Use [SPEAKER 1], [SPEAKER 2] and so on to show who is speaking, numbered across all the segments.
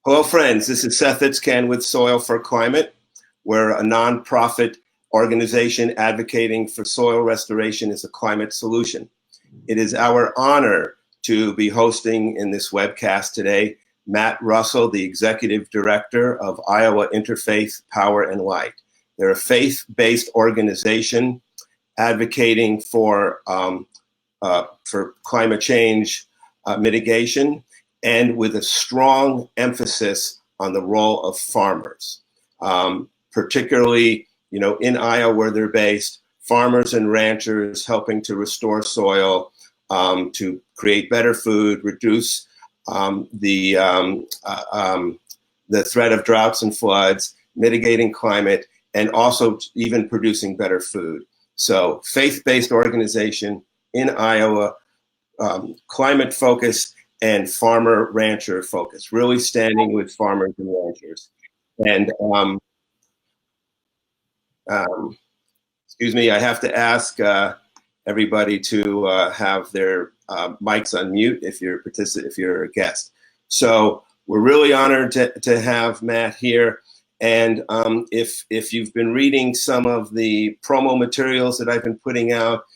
[SPEAKER 1] Hello, friends. This is Seth Itzkan with Soil for Climate. We're a nonprofit organization advocating for soil restoration as a climate solution. It is our honor to be hosting in this webcast today Matt Russell, the Executive Director of Iowa Interfaith Power and Light. They're a faith-based organization advocating for climate change mitigation, and with a strong emphasis on the role of farmers, particularly, in Iowa where they're based, farmers and ranchers helping to restore soil, to create better food, reduce the threat of droughts and floods, mitigating climate, and also even producing better food. So, faith-based organization in Iowa, climate-focused and farmer-rancher focused, really standing with farmers and ranchers. And excuse me, I have to ask everybody to have their mics on mute if you're a guest. So we're really honored to have Matt here. And if you've been reading some of the promo materials that I've been putting out,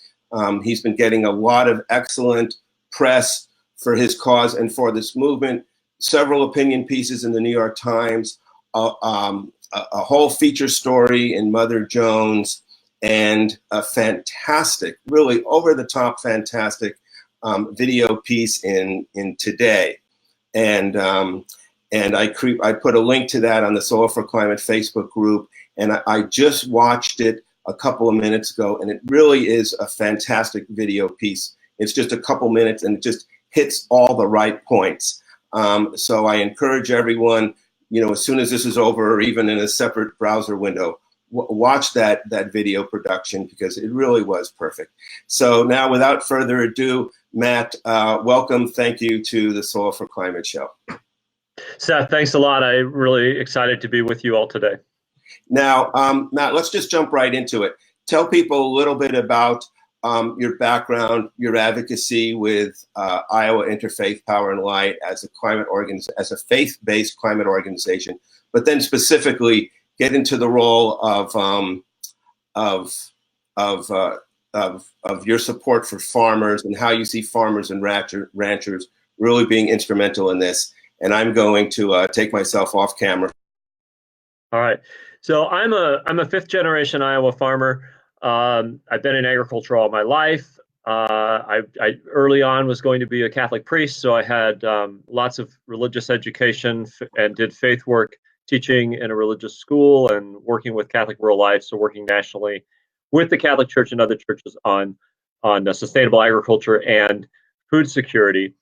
[SPEAKER 1] he's been getting a lot of excellent press for his cause and for this movement, several opinion pieces in the New York Times, a whole feature story in Mother Jones, and a fantastic, really over-the-top fantastic video piece in Today. And I put a link to that on the Soil for Climate Facebook group, and I just watched it a couple of minutes ago, and it really is a fantastic video piece. It's just a couple minutes, and it just hits all the right points. So I encourage everyone, as soon as this is over, or even in a separate browser window, watch that video production, because it really was perfect. So now, without further ado, Matt, welcome. Thank you to the Soil for Climate show.
[SPEAKER 2] Seth, thanks a lot. I'm really excited to be with you all today.
[SPEAKER 1] Now, Matt, let's just jump right into it. Tell people a little bit about your background, your advocacy with Iowa Interfaith Power and Light as a faith-based climate organization, but then specifically get into the role of your support for farmers and how you see farmers and ranchers really being instrumental in this. And I'm going to take myself off camera.
[SPEAKER 2] All right. So I'm a fifth generation Iowa farmer. I've been in agriculture all my life. I early on was going to be a Catholic priest, so I had lots of religious education and did faith work, teaching in a religious school and working with Catholic Rural Life, so working nationally with the Catholic Church and other churches on sustainable agriculture and food security.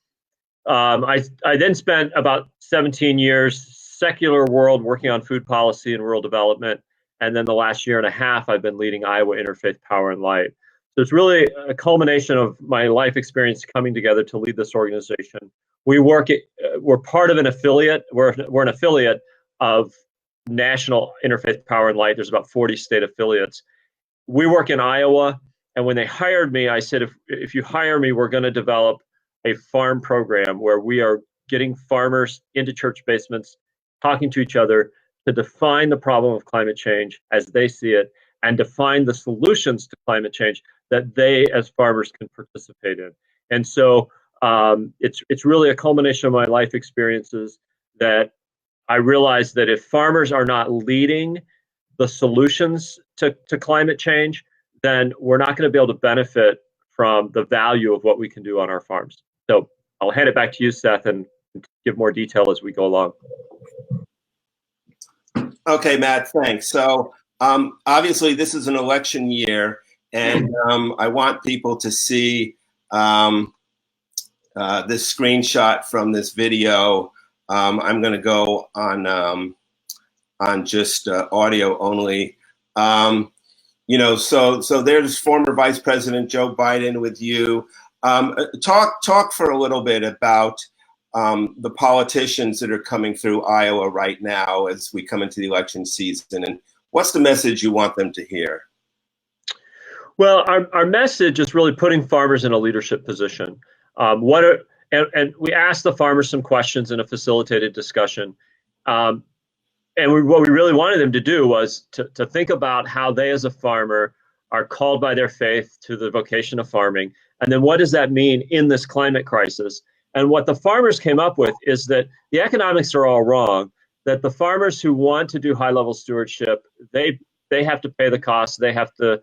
[SPEAKER 2] I then spent about 17 years secular world working on food policy and rural development. And then the last year and a half, I've been leading Iowa Interfaith Power and Light. So it's really a culmination of my life experience coming together to lead this organization. We're part of an affiliate. We're an affiliate of National Interfaith Power and Light. There's about 40 state affiliates. We work in Iowa. And when they hired me, I said, if you hire me, we're going to develop a farm program where we are getting farmers into church basements, talking to each other, to define the problem of climate change as they see it, and define the solutions to climate change that they as farmers can participate in. And so it's really a culmination of my life experiences that I realized that if farmers are not leading the solutions to climate change, then we're not going to be able to benefit from the value of what we can do on our farms. So I'll hand it back to you, Seth, and give more detail as we go along.
[SPEAKER 1] Okay, Matt, thanks. So obviously this is an election year, and I want people to see this screenshot from this video. I'm going to go on just audio only. So there's former Vice President Joe Biden with you. Talk for a little bit about the politicians that are coming through Iowa right now as we come into the election season, and what's the message you want them to hear?
[SPEAKER 2] Well, our message is really putting farmers in a leadership position. And we asked the farmers some questions in a facilitated discussion, What we really wanted them to do was to think about how they as a farmer are called by their faith to the vocation of farming. And then what does that mean in this climate crisis? And what the farmers came up with is that the economics are all wrong, that the farmers who want to do high-level stewardship, they have to pay the cost, they have to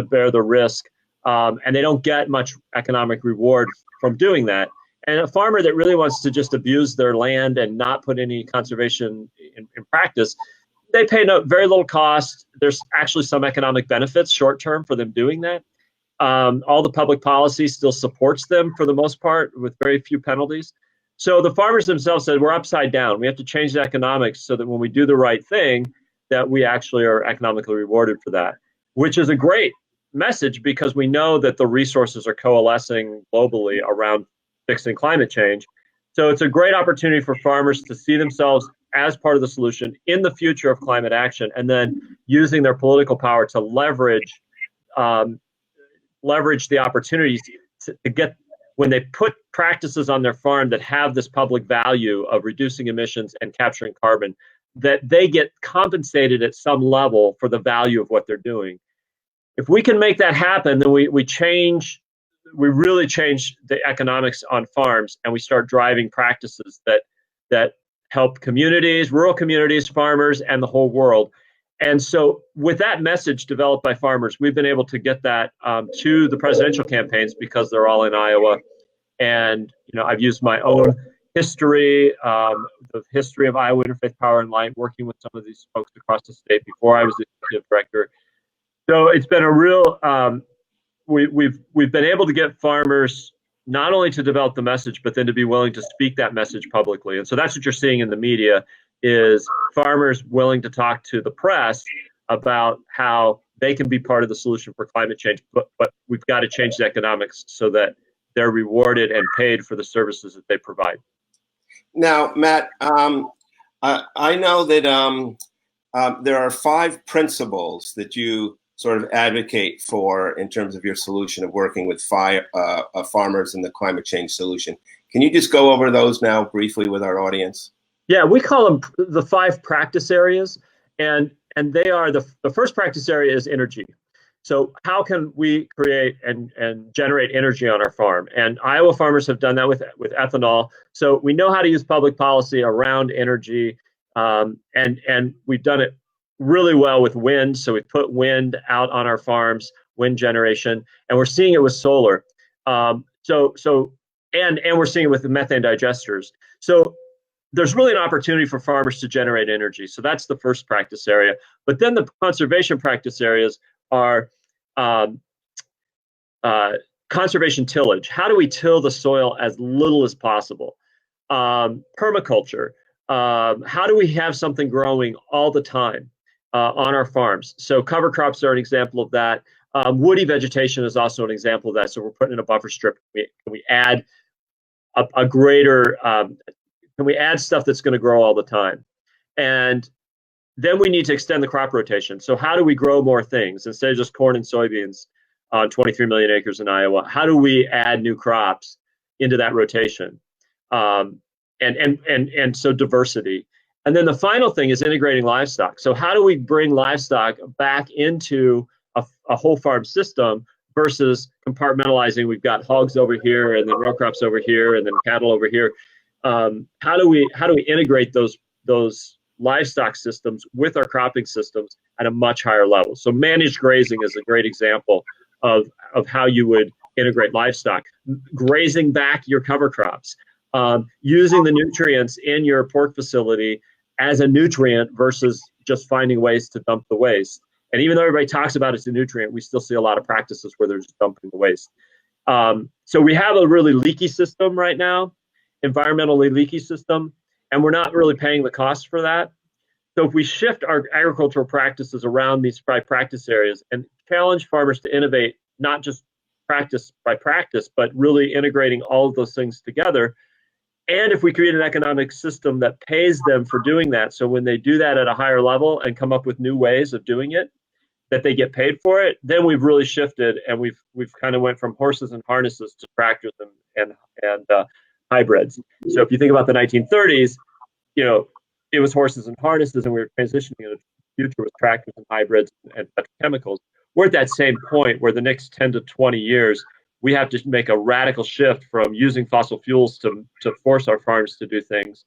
[SPEAKER 2] bear the risk, and they don't get much economic reward from doing that. And a farmer that really wants to just abuse their land and not put any conservation in practice, they pay very little cost. There's actually some economic benefits short-term for them doing that. All the public policy still supports them for the most part with very few penalties. So the farmers themselves said, we're upside down. We have to change the economics so that when we do the right thing, that we actually are economically rewarded for that, which is a great message because we know that the resources are coalescing globally around fixing climate change. So it's a great opportunity for farmers to see themselves as part of the solution in the future of climate action, and then using their political power to leverage the opportunities to get, when they put practices on their farm that have this public value of reducing emissions and capturing carbon, that they get compensated at some level for the value of what they're doing. If we can make that happen, then we really change the economics on farms, and we start driving practices that help communities, rural communities, farmers, and the whole world. And so with that message developed by farmers, we've been able to get that to the presidential campaigns because they're all in Iowa. And I've used my own history, the history of Iowa Interfaith Power and Light, working with some of these folks across the state before I was the executive director. So it's been a real, we've been able to get farmers not only to develop the message, but then to be willing to speak that message publicly. And so that's what you're seeing in the media, is farmers willing to talk to the press about how they can be part of the solution for climate change, but we've got to change the economics so that they're rewarded and paid for the services that they provide.
[SPEAKER 1] Now, Matt, I know that there are 5 principles that you sort of advocate for in terms of your solution of working with farmers in the climate change solution. Can you just go over those now briefly with our audience?
[SPEAKER 2] Yeah, we call them the 5 practice areas, and they are the first practice area is energy. So how can we create and generate energy on our farm? And Iowa farmers have done that with ethanol. So we know how to use public policy around energy, and we've done it really well with wind. So we put wind out on our farms, wind generation, and we're seeing it with solar. And we're seeing it with the methane digesters. So there's really an opportunity for farmers to generate energy. So that's the first practice area. But then the conservation practice areas are conservation tillage. How do we till the soil as little as possible? Permaculture. How do we have something growing all the time on our farms? So cover crops are an example of that. Woody vegetation is also an example of that. So we're putting in a buffer strip. Can we add a greater, can we add stuff that's going to grow all the time? And then we need to extend the crop rotation. So how do we grow more things instead of just corn and soybeans on 23 million acres in Iowa? How do we add new crops into that rotation? And so diversity. And then the final thing is integrating livestock. So how do we bring livestock back into a whole farm system versus compartmentalizing? We've got hogs over here, and then row crops over here, and then cattle over here. How do we integrate those livestock systems with our cropping systems at a much higher level? So managed grazing is a great example of how you would integrate livestock. Grazing back your cover crops, using the nutrients in your pork facility as a nutrient versus just finding ways to dump the waste. And even though everybody talks about it's a nutrient, we still see a lot of practices where they're just dumping the waste. So we have a really leaky system right now, environmentally leaky system, and we're not really paying the cost for that. So if we shift our agricultural practices around these 5 practice areas and challenge farmers to innovate, not just practice by practice, but really integrating all of those things together. And if we create an economic system that pays them for doing that, so when they do that at a higher level and come up with new ways of doing it, that they get paid for it, then we've really shifted, and we've kind of went from horses and harnesses to tractors and hybrids. So if you think about the 1930s, it was horses and harnesses, and we were transitioning into the future with tractors and hybrids and petrochemicals. We're at that same point where the next 10 to 20 years, we have to make a radical shift from using fossil fuels to force our farms to do things,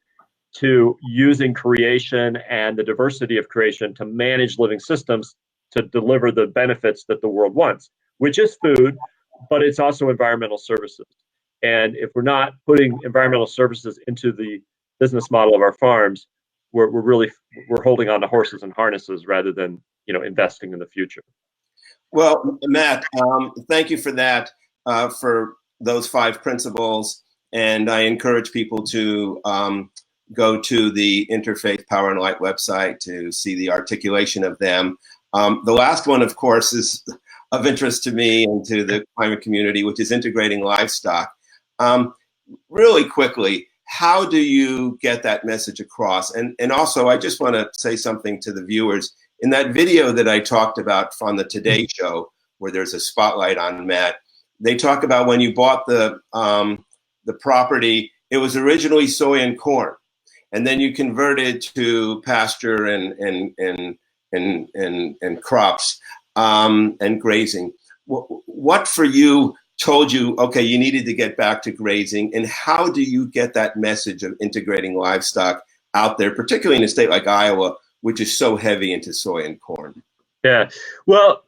[SPEAKER 2] to using creation and the diversity of creation to manage living systems to deliver the benefits that the world wants, which is food, but it's also environmental services. And if we're not putting environmental services into the business model of our farms, we're holding on to horses and harnesses rather than investing in the future.
[SPEAKER 1] Well, Matt, thank you for that, for those 5 principles. And I encourage people to go to the Interfaith Power and Light website to see the articulation of them. The last one, of course, is of interest to me and to the climate community, which is integrating livestock. Really quickly, how do you get that message across? And also, I just want to say something to the viewers. In that video that I talked about on the Today Show, where there's a spotlight on Matt, they talk about when you bought the property, it was originally soy and corn, and then you converted to pasture and crops and grazing. What for you told you, okay, you needed to get back to grazing, and how do you get that message of integrating livestock out there, particularly in a state like Iowa, which is so heavy into soy and corn?
[SPEAKER 2] Yeah, well,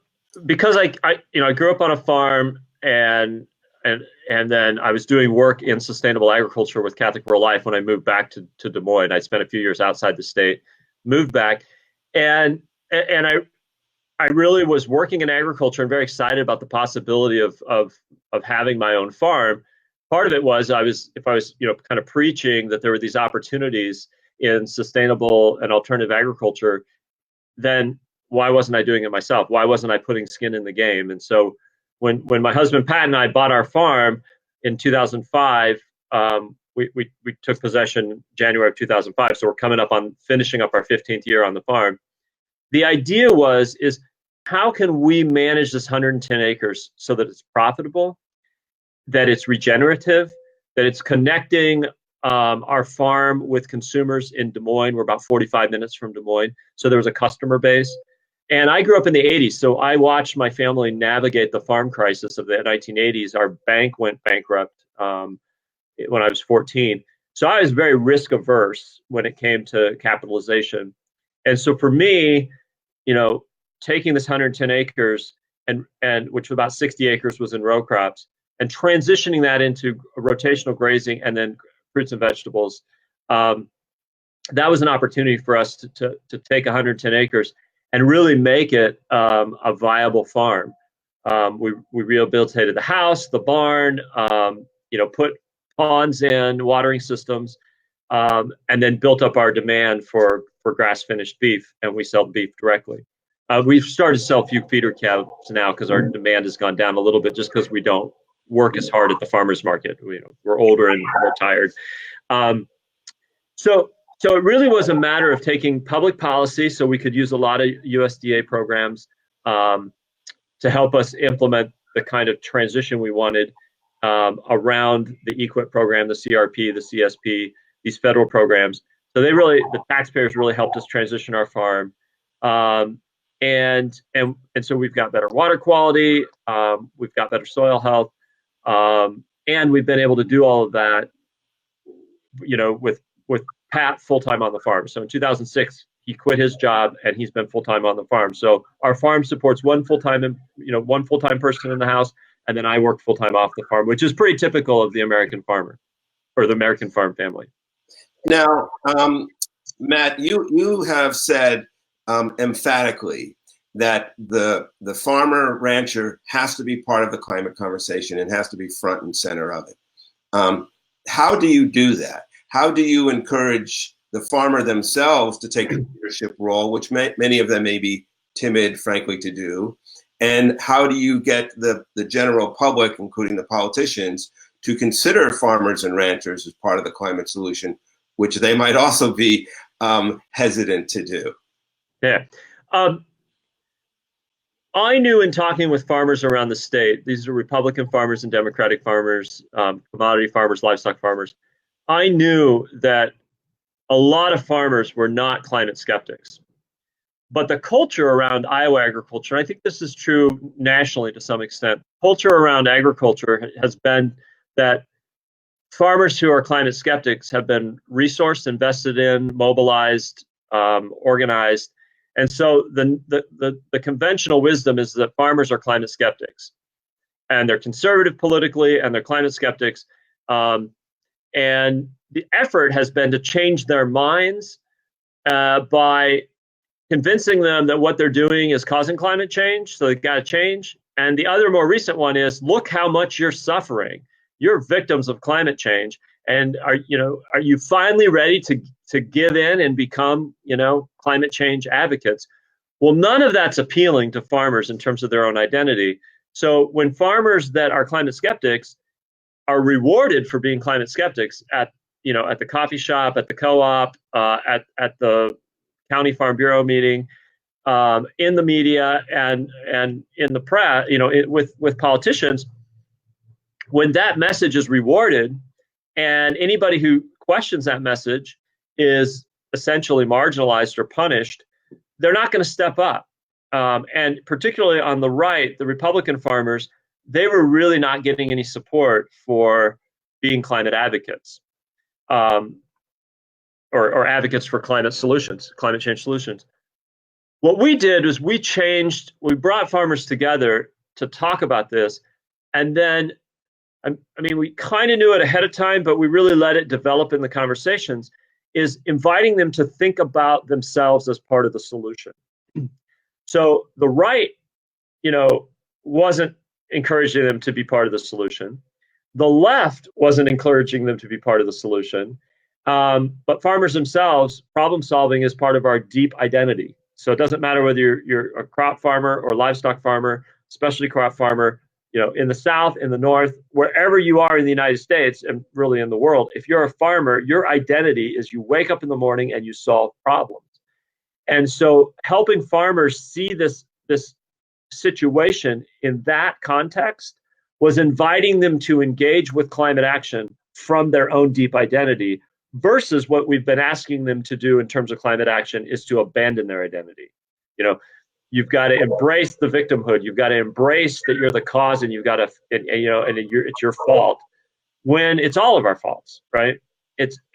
[SPEAKER 2] because I grew up on a farm, and then I was doing work in sustainable agriculture with Catholic Rural Life when I moved back to Des Moines. I spent a few years outside the state, moved back, and I really was working in agriculture and very excited about the possibility of having my own farm. Part of it was if I was kind of preaching that there were these opportunities in sustainable and alternative agriculture, then why wasn't I doing it myself? Why wasn't I putting skin in the game? And so when my husband Pat and I bought our farm in 2005, we took possession January of 2005. So we're coming up on finishing up our 15th year on the farm. The idea is how can we manage this 110 acres so that it's profitable, that it's regenerative, that it's connecting our farm with consumers in Des Moines. We're about 45 minutes from Des Moines, so there was a customer base. And I grew up in the 80s, so I watched my family navigate the farm crisis of the 1980s. Our bank went bankrupt when I was 14. So I was very risk averse when it came to capitalization. And so for me, taking this 110 acres and which about 60 acres was in row crops, and transitioning that into rotational grazing and then fruits and vegetables, that was an opportunity for us to take 110 acres and really make it a viable farm. We rehabilitated the house, the barn, put ponds in, watering systems, and then built up our demand for grass-finished beef, and we sell beef directly. We've started to sell a few feeder calves now because our demand has gone down a little bit, just because we don't work as hard at the farmers market. We're older and we're tired. So it really was a matter of taking public policy, so we could use a lot of USDA programs to help us implement the kind of transition we wanted around the EQIP program, the CRP, the CSP, these federal programs. So the taxpayers really helped us transition our farm. And so we've got better water quality, we've got better soil health, and we've been able to do all of that, with Pat full-time on the farm. So in 2006, he quit his job and he's been full-time on the farm. So our farm supports one full-time person in the house, and then I work full-time off the farm, which is pretty typical of the American farmer or the American farm family.
[SPEAKER 1] Now, Matt, you have said emphatically that the farmer rancher has to be part of the climate conversation and has to be front and center of it. How do you do that? How do you encourage the farmer themselves to take a leadership role, which many of them may be timid, frankly, to do? And how do you get the general public, including the politicians, to consider farmers and ranchers as part of the climate solution, which they might also be hesitant to do?
[SPEAKER 2] Yeah. I knew in talking with farmers around the state, these are Republican farmers and Democratic farmers, commodity farmers, livestock farmers, I knew that a lot of farmers were not climate skeptics. But the culture around Iowa agriculture, and I think this is true nationally to some extent, culture around agriculture has been that farmers who are climate skeptics have been resourced, invested in, mobilized, organized. And so the conventional wisdom is that farmers are climate skeptics. And they're conservative politically, and they're climate skeptics. And the effort has been to change their minds by convincing them that what they're doing is causing climate change, so they've got to change. And the other more recent one is, look how much you're suffering. You're victims of climate change, and are you finally ready to give in and become climate change advocates? Well, none of that's appealing to farmers in terms of their own identity. So when farmers that are climate skeptics are rewarded for being climate skeptics at the coffee shop, at the co-op, at the County Farm Bureau meeting, in the media, and in the press, with politicians, when that message is rewarded, and anybody who questions that message is essentially marginalized or punished, they're not going to step up. And particularly on the right, the Republican farmers, they were really not getting any support for being climate advocates, or advocates for climate change solutions. What we did was we brought farmers together to talk about this, and then, we kind of knew it ahead of time, but we really let it develop in the conversations, is inviting them to think about themselves as part of the solution. So the right, wasn't encouraging them to be part of the solution. The left wasn't encouraging them to be part of the solution. But farmers themselves, problem solving is part of our deep identity. So it doesn't matter whether you're a crop farmer or livestock farmer, specialty crop farmer, in the South, in the North, wherever you are in the United States and really in the world, if you're a farmer, your identity is you wake up in the morning and you solve problems. And so helping farmers see this situation in that context was inviting them to engage with climate action from their own deep identity, versus what we've been asking them to do in terms of climate action is to abandon their identity. You've got to embrace the victimhood. You've got to embrace that you're the cause, and you've got to, it's your fault, when it's all of our faults, right?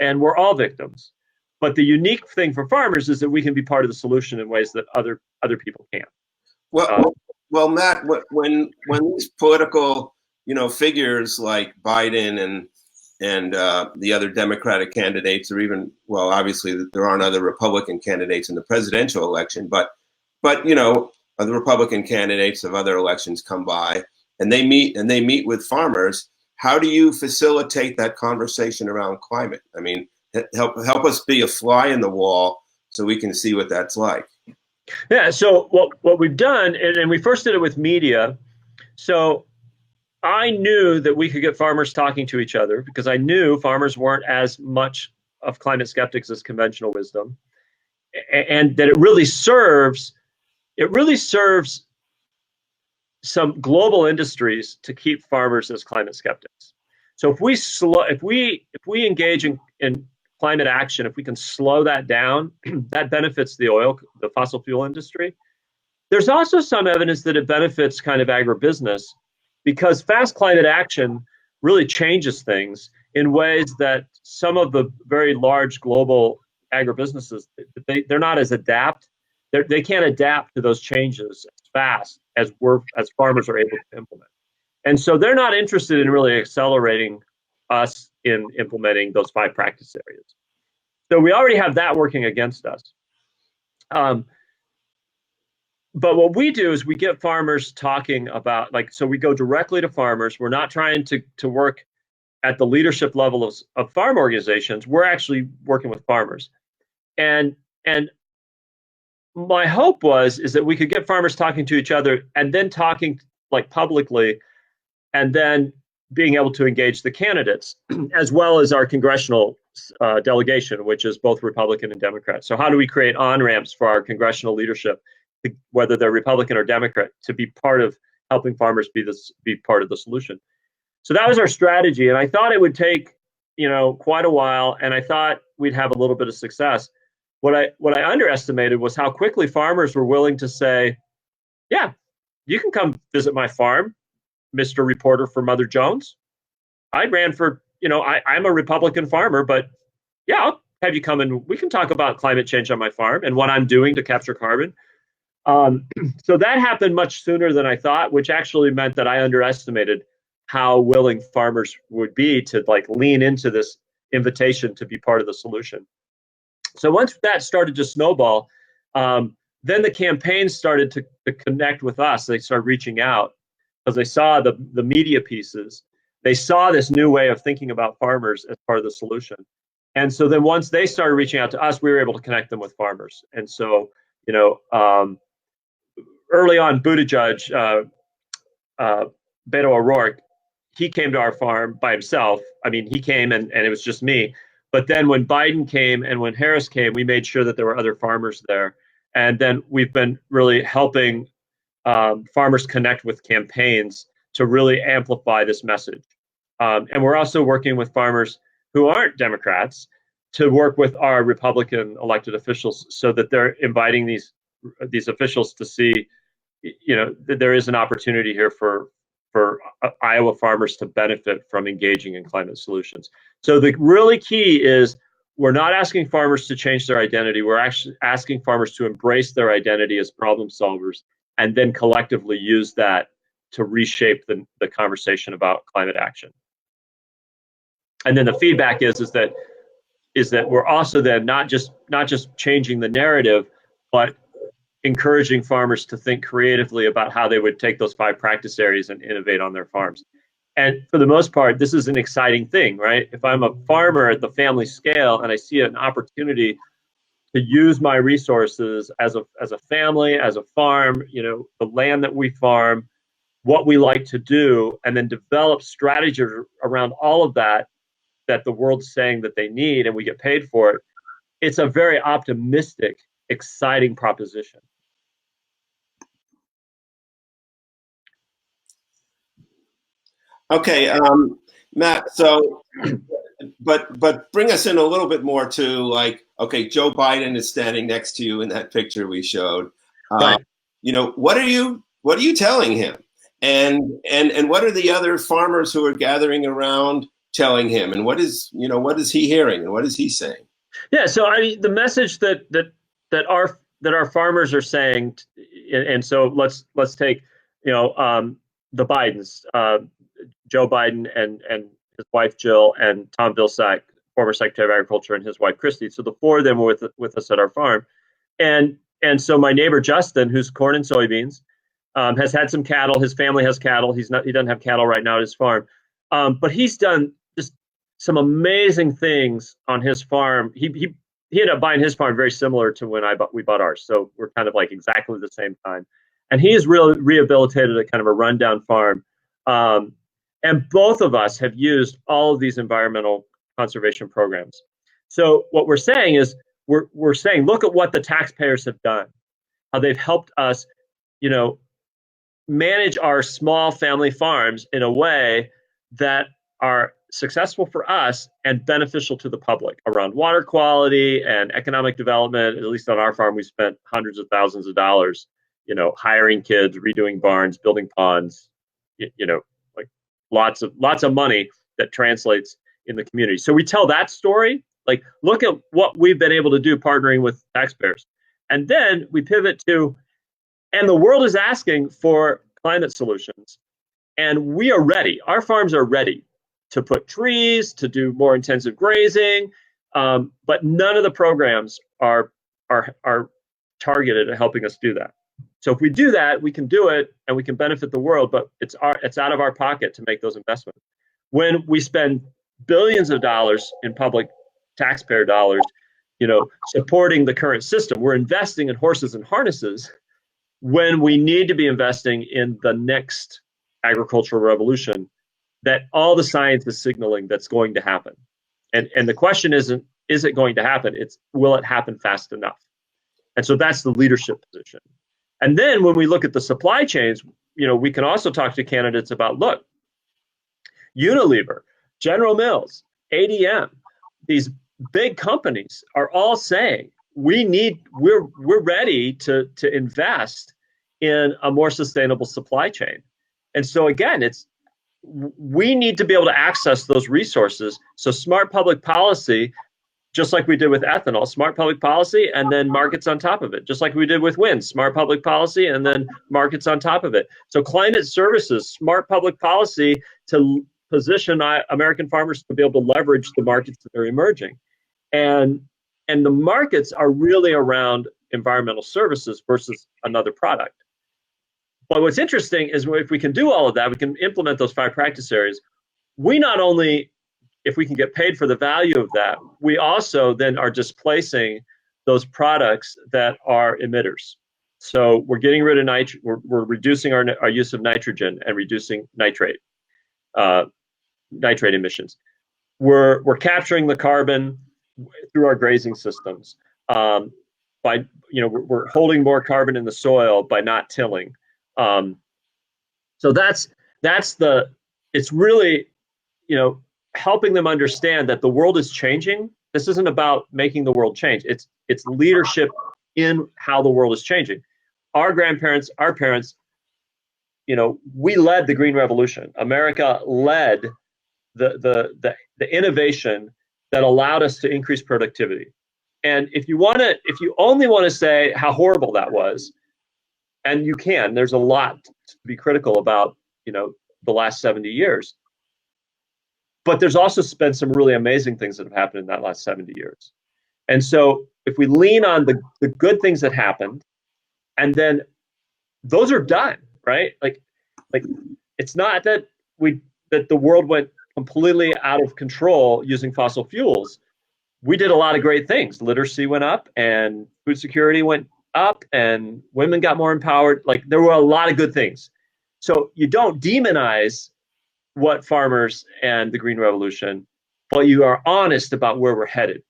[SPEAKER 2] And we're all victims. But the unique thing for farmers is that we can be part of the solution in ways that other people can't.
[SPEAKER 1] Well, Matt, when these political, figures like Biden and the other Democratic candidates, or even, well, obviously there aren't other Republican candidates in the presidential election, but the Republican candidates of other elections come by and they meet with farmers. How do you facilitate that conversation around climate? Help us be a fly in the wall so we can see what that's like.
[SPEAKER 2] Yeah. So what we've done, and we first did it with media. So I knew that we could get farmers talking to each other, because I knew farmers weren't as much of climate skeptics as conventional wisdom, and that it really serves some global industries to keep farmers as climate skeptics. So if we engage in climate action, if we can slow that down, that benefits the fossil fuel industry. There's also some evidence that it benefits kind of agribusiness, because fast climate action really changes things in ways that some of the very large global agribusinesses, they're not as adept. They can't adapt to those changes as fast as farmers are able to implement. And so they're not interested in really accelerating us in implementing those 5 practice areas. So we already have that working against us. But what we do is we get farmers talking about, so we go directly to farmers. We're not trying to work at the leadership level of farm organizations. We're actually working with farmers. And my hope is that we could get farmers talking to each other, and then talking publicly, and then being able to engage the candidates, as well as our congressional delegation, which is both Republican and Democrat. So how do we create on-ramps for our congressional leadership, whether they're Republican or Democrat, to be part of helping farmers be part of the solution? So that was our strategy. And I thought it would take quite a while, and I thought we'd have a little bit of success. What I underestimated was how quickly farmers were willing to say, "Yeah, you can come visit my farm, Mr. Reporter for Mother Jones. I ran for, I'm a Republican farmer, but yeah, I'll have you come and we can talk about climate change on my farm and what I'm doing to capture carbon." So that happened much sooner than I thought, which actually meant that I underestimated how willing farmers would be to like lean into this invitation to be part of the solution. So once that started to snowball, then the campaigns started to connect with us. They started reaching out because they saw the media pieces. They saw this new way of thinking about farmers as part of the solution. And so then once they started reaching out to us, we were able to connect them with farmers. And so, early on, Buttigieg, Beto O'Rourke, he came to our farm by himself. I mean, he came and it was just me. But then when Biden came and when Harris came, we made sure that there were other farmers there. And then we've been really helping farmers connect with campaigns to really amplify this message. And we're also working with farmers who aren't Democrats to work with our Republican elected officials so that they're inviting these officials to see, that there is an opportunity here for Iowa farmers to benefit from engaging in climate solutions. So the really key is we're not asking farmers to change their identity. We're actually asking farmers to embrace their identity as problem solvers and then collectively use that to reshape the conversation about climate action. And then the feedback is that we're also then not just changing the narrative, but encouraging farmers to think creatively about how they would take those 5 practice areas and innovate on their farms. And for the most part, this is an exciting thing, right? If I'm a farmer at the family scale and I see an opportunity to use my resources as a family, as a farm, the land that we farm, what we like to do, and then develop strategies around all of that the world's saying that they need and we get paid for it, it's a very optimistic, exciting proposition.
[SPEAKER 1] Okay, Matt, so, but bring us in a little bit more to like, okay, Joe Biden is standing next to you in that picture we showed.
[SPEAKER 2] Right.
[SPEAKER 1] What are you telling him? And what are the other farmers who are gathering around telling him? And what is he hearing and what is he saying?
[SPEAKER 2] Yeah, so I mean, the message that our farmers are saying, and so let's take the Bidens, Joe Biden and his wife Jill and Tom Vilsack, former Secretary of Agriculture, and his wife Christy. So the 4 of them were with us at our farm, and so my neighbor Justin, who's corn and soybeans, has had some cattle. His family has cattle. He doesn't have cattle right now at his farm, but he's done just some amazing things on his farm. He ended up buying his farm very similar to when we bought ours. So we're kind of like exactly the same time. And he has really rehabilitated a kind of a rundown farm. And both of us have used all of these environmental conservation programs. So what we're saying is we're saying, look at what the taxpayers have done, how they've helped us, manage our small family farms in a way that are successful for us and beneficial to the public around water quality and economic development. At least on our farm, we spent hundreds of thousands of dollars, hiring kids, redoing barns, building ponds, like lots of money that translates in the community. So we tell that story, like, look at what we've been able to do partnering with taxpayers. And then we pivot to, and the world is asking for climate solutions. And we are ready. Our farms are ready to put trees, to do more intensive grazing, but none of the programs are targeted at helping us do that. So if we do that, we can do it and we can benefit the world, but it's out of our pocket to make those investments. When we spend billions of dollars in public taxpayer dollars, supporting the current system, we're investing in horses and harnesses when we need to be investing in the next agricultural revolution that all the science is signaling that's going to happen. And the question isn't, is it going to happen? It's, will it happen fast enough? And so that's the leadership position. And then when we look at the supply chains, we can also talk to candidates about, look, Unilever, General Mills, ADM, these big companies are all saying we're ready to invest in a more sustainable supply chain. And so again, we need to be able to access those resources. So smart public policy, just like we did with ethanol, smart public policy and then markets on top of it, just like we did with wind, smart public policy and then markets on top of it. So climate services, smart public policy to position American farmers to be able to leverage the markets that are emerging. And the markets are really around environmental services versus another product. But what's interesting is if we can do all of that, we can implement those 5 practice areas. We not only, if we can get paid for the value of that, we also then are displacing those products that are emitters. So we're getting rid of we're reducing our use of nitrogen and reducing nitrate emissions. We're capturing the carbon through our grazing systems. We're holding more carbon in the soil by not tilling. So it's really, helping them understand that the world is changing. This isn't about making the world change. It's leadership in how the world is changing. Our grandparents, our parents, we led the Green Revolution. America led the innovation that allowed us to increase productivity. And if you only want to say how horrible that was, and you can, there's a lot to be critical about, the last 70 years. But there's also been some really amazing things that have happened in that last 70 years. And so if we lean on the good things that happened, and then those are done, right? Like it's not that the world went completely out of control using fossil fuels. We did a lot of great things. Literacy went up and food security went up and women got more empowered. Like there were a lot of good things. So you don't demonize what farmers and the Green Revolution, but you are honest about where we're headed.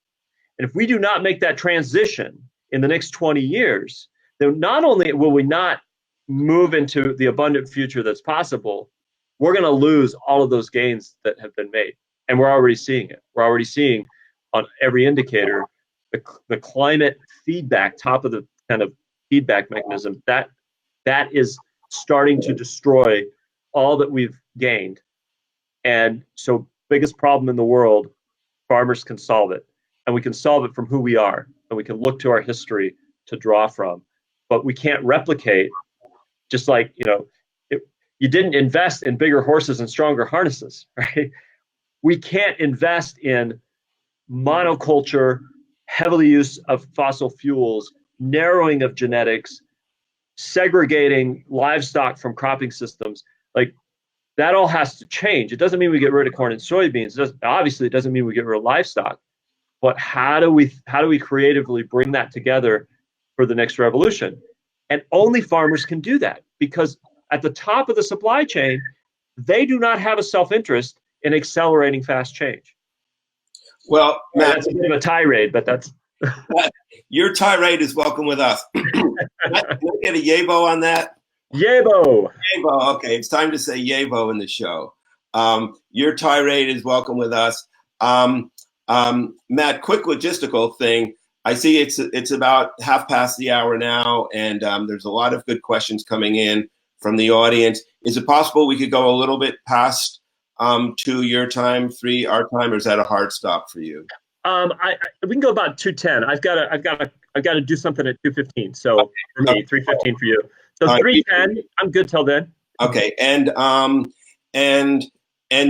[SPEAKER 2] And if we do not make that transition in the next 20 years, then not only will we not move into the abundant future that's possible, we're going to lose all of those gains that have been made. And we're already seeing it. We're already seeing on every indicator the climate feedback, top of the kind of feedback mechanism, that is starting to destroy all that we've gained. And so biggest problem in the world, farmers can solve it. And we can solve it from who we are. And we can look to our history to draw from. But we can't replicate, just like, you didn't invest in bigger horses and stronger harnesses, right? We can't invest in monoculture, heavily use of fossil fuels, narrowing of genetics, segregating livestock from cropping systems. Like that all has to change. It doesn't mean we get rid of corn and soybeans. Obviously, it doesn't mean we get rid of livestock. But how do we creatively bring that together for the next revolution? And only farmers can do that, because at the top of the supply chain, they do not have a self-interest in accelerating fast change.
[SPEAKER 1] Well, Matt,
[SPEAKER 2] that's a bit of a tirade, but that's
[SPEAKER 1] your tirade is welcome with us. Can I get a yabo on that?
[SPEAKER 2] Yabo.
[SPEAKER 1] Yabo. Okay, it's time to say yabo in the show. Your tirade is welcome with us. Matt, quick logistical thing. I see it's about 1:30 now, and there's a lot of good questions coming in from the audience. Is it possible we could go a little bit past 2 your time, 3 our time, or is that a hard stop for you?
[SPEAKER 2] We can go about 2:10. I've got to do something at 2:15. So okay. For me, 3:15 for you. So 3:10. I'm good till then.
[SPEAKER 1] Okay, and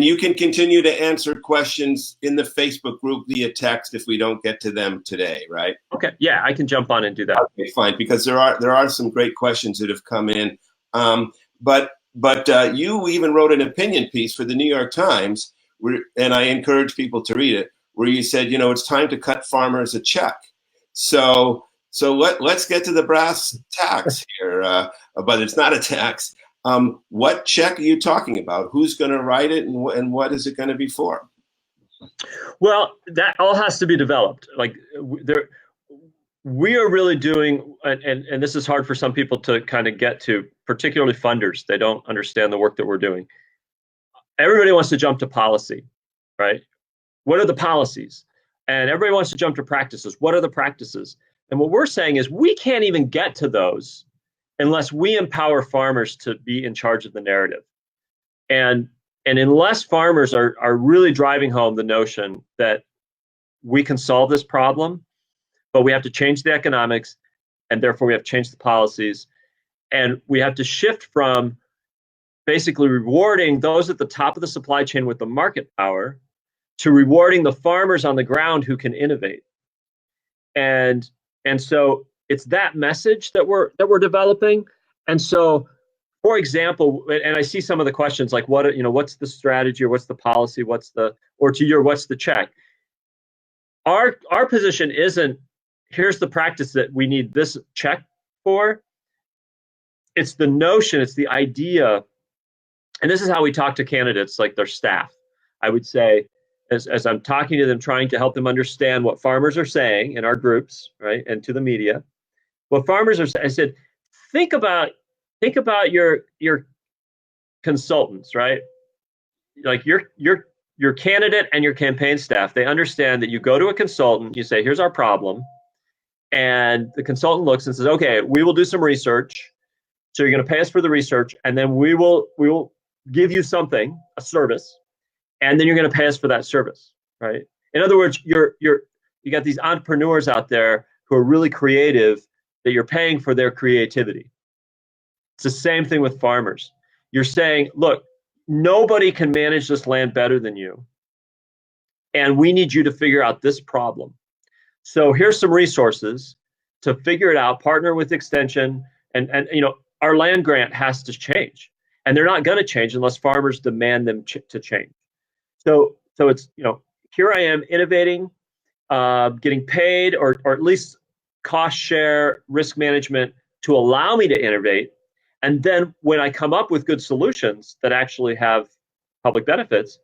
[SPEAKER 1] you can continue to answer questions in the Facebook group via text if we don't get to them today, right?
[SPEAKER 2] Okay, yeah, I can jump on and do that.
[SPEAKER 1] Okay, fine, because there are some great questions that have come in. But you even wrote an opinion piece for the New York Times, and I encourage people to read it, where you said, it's time to cut farmers a check. So let's get to the brass tacks here, but it's not a tax. What check are you talking about? Who's going to write it, and what is it going to be for?
[SPEAKER 2] Well, that all has to be developed. Like we are really doing, and this is hard for some people to kind of get to, particularly funders. They don't understand the work that we're doing. Everybody wants to jump to policy, right? What are the policies? And everybody wants to jump to practices. What are the practices? And what we're saying is we can't even get to those unless we empower farmers to be in charge of the narrative. And unless farmers are really driving home the notion that we can solve this problem, but we have to change the economics, and therefore we have to change the policies, and we have to shift from basically rewarding those at the top of the supply chain with the market power to rewarding the farmers on the ground who can innovate. And so it's that message that we're developing. And so, for example, and I see some of the questions like what's the strategy, or what's the policy, what's the check? Our position isn't here's the practice that we need this check for. It's the notion, it's the idea, and this is how we talk to candidates, like their staff. I would say, as I'm talking to them, trying to help them understand what farmers are saying in our groups, right, and to the media, what farmers are saying. I said, think about your consultants, right? Like your candidate and your campaign staff. They understand that you go to a consultant, you say, here's our problem, and the consultant looks and says, okay, we will do some research. So you're going to pay us for the research, and then we will give you something, a service, and then you're going to pay us for that service, right? In other words, you got these entrepreneurs out there who are really creative that you're paying for their creativity. It's the same thing with farmers. You're saying, look, nobody can manage this land better than you, and we need you to figure out this problem. So here's some resources to figure it out, partner with Extension, and our land grant has to change, and they're not going to change unless farmers demand them to change. So it's, here I am innovating, getting paid, or at least cost share, risk management to allow me to innovate. And then when I come up with good solutions that actually have public benefits,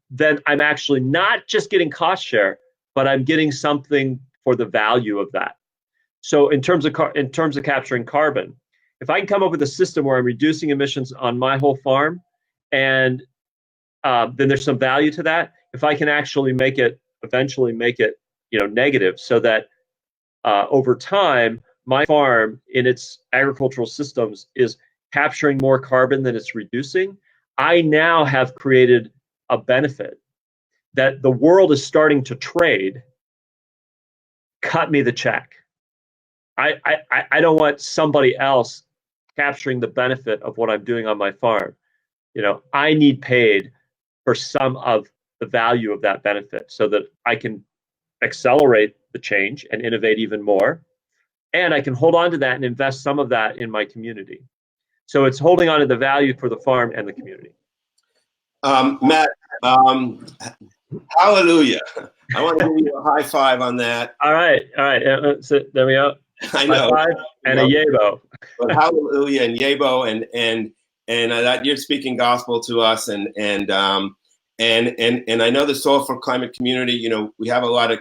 [SPEAKER 2] then I'm actually not just getting cost share, but I'm getting something for the value of that. So in terms of capturing carbon, if I can come up with a system where I'm reducing emissions on my whole farm, and then there's some value to that. If I can actually eventually make it, negative, so that over time, my farm in its agricultural systems is capturing more carbon than it's reducing, I now have created a benefit that the world is starting to trade. Cut me the check. I don't want somebody else capturing the benefit of what I'm doing on my farm. I need paid for some of the value of that benefit so that I can accelerate the change and innovate even more. And I can hold on to that and invest some of that in my community. So it's holding on to the value for the farm and the community.
[SPEAKER 1] Matt, hallelujah. I want to give you a high five on that.
[SPEAKER 2] All right. So there we go.
[SPEAKER 1] I know.
[SPEAKER 2] High five and a yabo.
[SPEAKER 1] But hallelujah and yabo, and that you're speaking gospel to us, and I know the Soil for Climate community. We have a lot of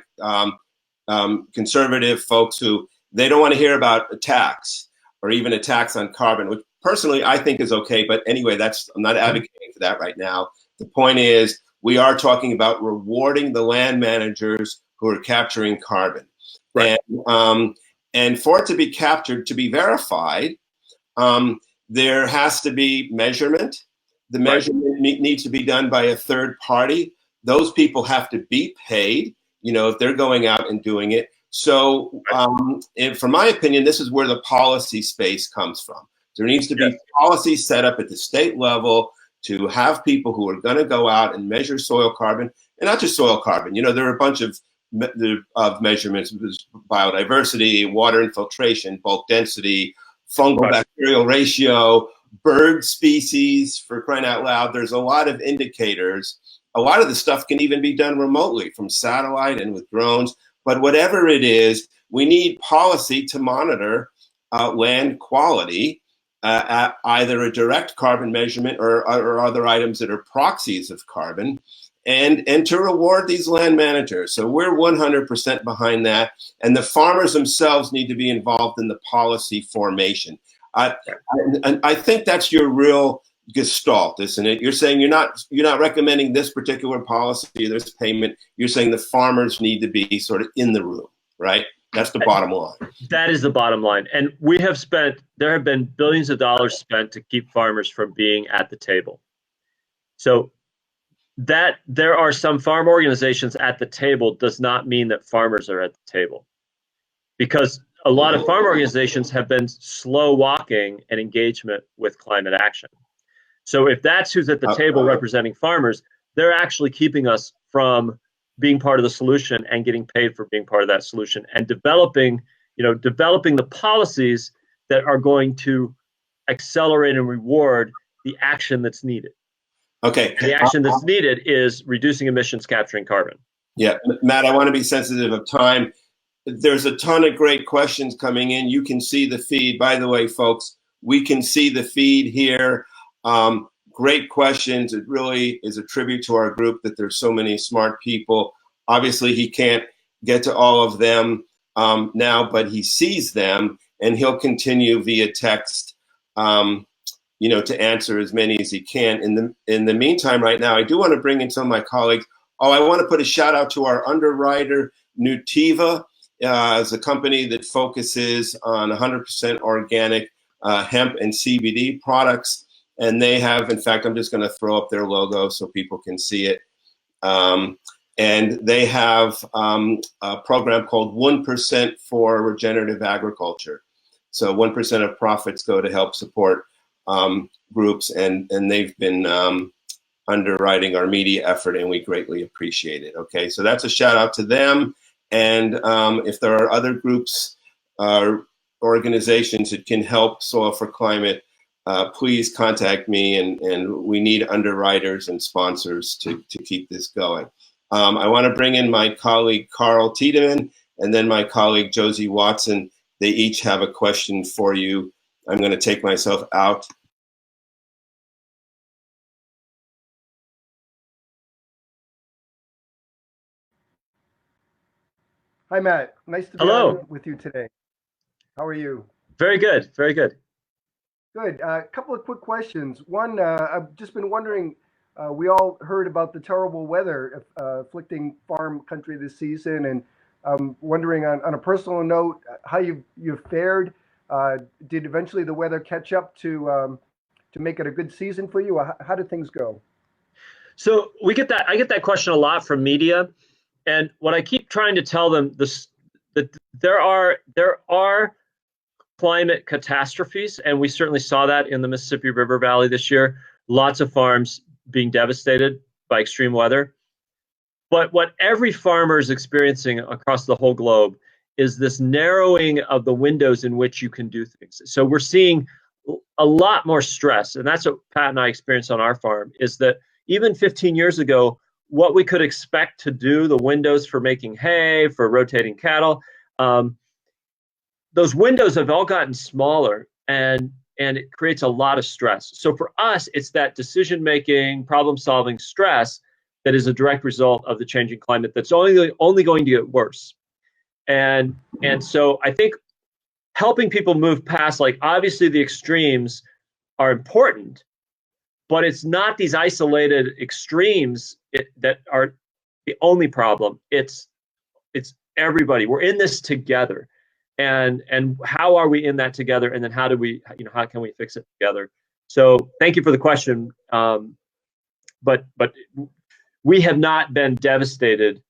[SPEAKER 1] conservative folks who they don't want to hear about a tax or even a tax on carbon, which personally I think is okay. But anyway, I'm not advocating for that right now. The point is, we are talking about rewarding the land managers who are capturing carbon. Right. And for it to be captured, to be verified, there has to be measurement. The measurement needs to be done by a third party. Those people have to be paid, if they're going out and doing it. So from my opinion, this is where the policy space comes from. There needs to be policy set up at the state level to have people who are going to go out and measure soil carbon, and not just soil carbon. There are a bunch of measurements: biodiversity, water infiltration, bulk density, fungal bacterial ratio, bird species, for crying out loud. There's a lot of indicators. A lot of the stuff can even be done remotely from satellite and with drones. But whatever it is, we need policy to monitor land quality at either a direct carbon measurement or other items that are proxies of carbon, and to reward these land managers. So we're 100% behind that. And the farmers themselves need to be involved in the policy formation. I think that's your real gestalt, isn't it? You're saying you're not recommending this particular policy, this payment. You're saying the farmers need to be sort of in the room, right? That's the bottom line.
[SPEAKER 2] That is the bottom line. And there have been billions of dollars spent to keep farmers from being at the table. So that there are some farm organizations at the table does not mean that farmers are at the table, because a lot of farm organizations have been slow walking an engagement with climate action. So if that's who's at the table representing farmers, they're actually keeping us from being part of the solution and getting paid for being part of that solution, and developing the policies that are going to accelerate and reward the action that's needed.
[SPEAKER 1] Okay.
[SPEAKER 2] The action that's needed is reducing emissions, capturing carbon.
[SPEAKER 1] Yeah, Matt, I want to be sensitive of time. There's a ton of great questions coming in. You can see the feed. By the way, folks, we can see the feed here. Great questions. It really is a tribute to our group that there's so many smart people. Obviously, he can't get to all of them now, but he sees them, and he'll continue via text, to answer as many as he can. In the meantime, right now, I do want to bring in some of my colleagues. Oh, I want to put a shout out to our underwriter, Nutiva, as a company that focuses on 100% organic hemp and CBD products. And they have, in fact, I'm just going to throw up their logo so people can see it. And they have a program called 1% for regenerative agriculture. So 1% of profits go to help support groups, and they've been underwriting our media effort, and we greatly appreciate it. Okay, so that's a shout out to them. And if there are other groups or organizations that can help Soil for Climate, please contact me, and we need underwriters and sponsors to keep this going. I want to bring in my colleague Carl Tiedemann and then my colleague Josie Watson. They each have a question for you. I'm going to take myself out.
[SPEAKER 3] Hi, Matt. Nice to be on with you today. How are you?
[SPEAKER 2] Very good. Very good.
[SPEAKER 3] Good. A couple of quick questions. One, I've just been wondering, we all heard about the terrible weather afflicting farm country this season, and I'm wondering on a personal note, how you've fared. Did eventually the weather catch up to make it a good season for you? How did things go?
[SPEAKER 2] So I get that question a lot from media. And what I keep trying to tell them that there are climate catastrophes, and we certainly saw that in the Mississippi River Valley this year. Lots of farms being devastated by extreme weather. But what every farmer is experiencing across the whole globe is this narrowing of the windows in which you can do things. So we're seeing a lot more stress, and that's what Pat and I experienced on our farm, is that even 15 years ago, what we could expect to do, the windows for making hay, for rotating cattle, those windows have all gotten smaller, and it creates a lot of stress. So for us, it's that decision-making, problem-solving stress that is a direct result of the changing climate that's only going to get worse. And so I think helping people move past, like, obviously the extremes are important, but it's not these isolated extremes that are the only problem. It's everybody. We're in this together, and how are we in that together? And then how can we fix it together? So thank you for the question. But we have not been devastated.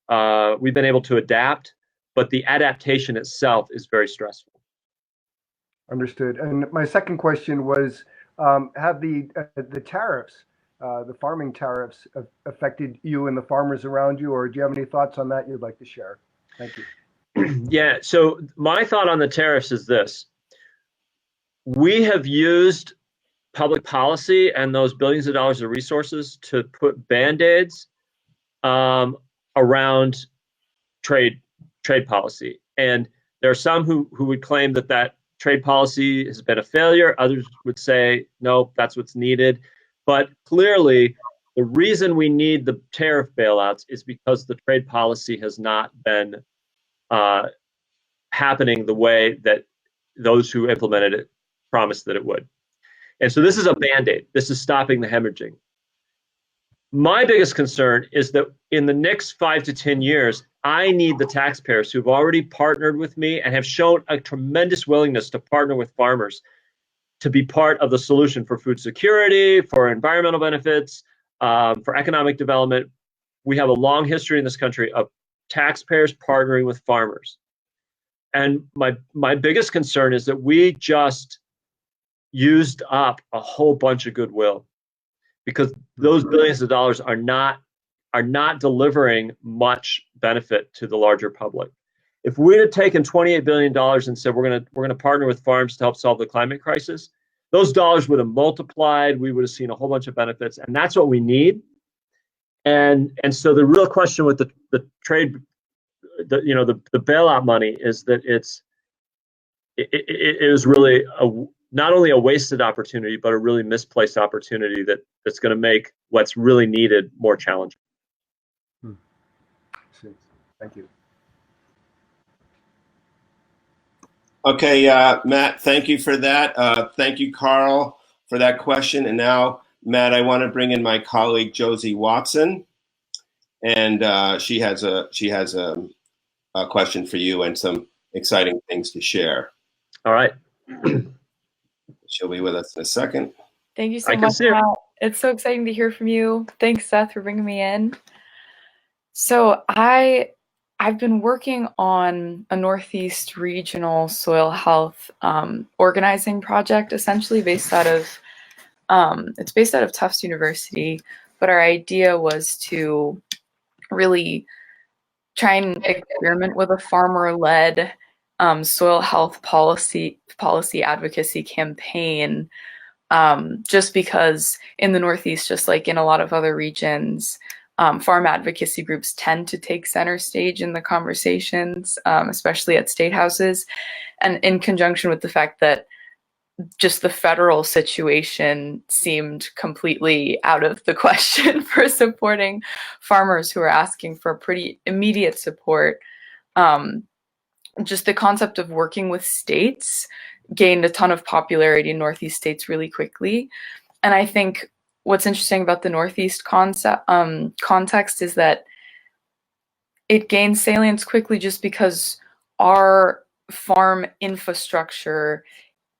[SPEAKER 2] We've been able to adapt, but the adaptation itself is very stressful.
[SPEAKER 3] Understood. And my second question was, have the tariffs, the farming tariffs, affected you and the farmers around you, or do you have any thoughts on that you'd like to share? Thank you.
[SPEAKER 2] Yeah, so my thought on the tariffs is this. We have used public policy and those billions of dollars of resources to put Band-Aids around trade policy. And there are some who would claim that trade policy has been a failure. Others would say, no, that's what's needed. But clearly, the reason we need the tariff bailouts is because the trade policy has not been happening the way that those who implemented it promised that it would. And so this is a Band-Aid. This is stopping the hemorrhaging. My biggest concern is that in the next 5 to 10 years, I need the taxpayers who've already partnered with me and have shown a tremendous willingness to partner with farmers to be part of the solution for food security, for environmental benefits, for economic development. We have a long history in this country of taxpayers partnering with farmers. And my biggest concern is that we just used up a whole bunch of goodwill, because those billions of dollars are not delivering much benefit to the larger public. If we had taken $28 billion and said we're gonna partner with farms to help solve the climate crisis, those dollars would have multiplied. We would have seen a whole bunch of benefits, and that's what we need. And so the real question with the trade, the bailout money is that it is really not only a wasted opportunity, but a really misplaced opportunity that's going to make what's really needed more challenging.
[SPEAKER 3] Thank you.
[SPEAKER 1] Okay, Matt, thank you for that. Thank you, Carl, for that question. And now, Matt, I want to bring in my colleague Josie Watson, and she has a question for you and some exciting things to share.
[SPEAKER 2] All right.
[SPEAKER 1] She'll be with us in a second.
[SPEAKER 4] Thank you so much, Matt. It's so exciting to hear from you. Thanks, Seth, for bringing me in. So I've been working on a Northeast regional soil health organizing project, essentially based out of Tufts University. But our idea was to really try and experiment with a farmer-led soil health policy advocacy campaign, just because in the Northeast, just like in a lot of other regions, farm advocacy groups tend to take center stage in the conversations, especially at state houses, and in conjunction with the fact that just the federal situation seemed completely out of the question for supporting farmers who are asking for pretty immediate support. Just the concept of working with states gained a ton of popularity in Northeast states really quickly. And I think what's interesting about the Northeast context is that it gains salience quickly just because our farm infrastructure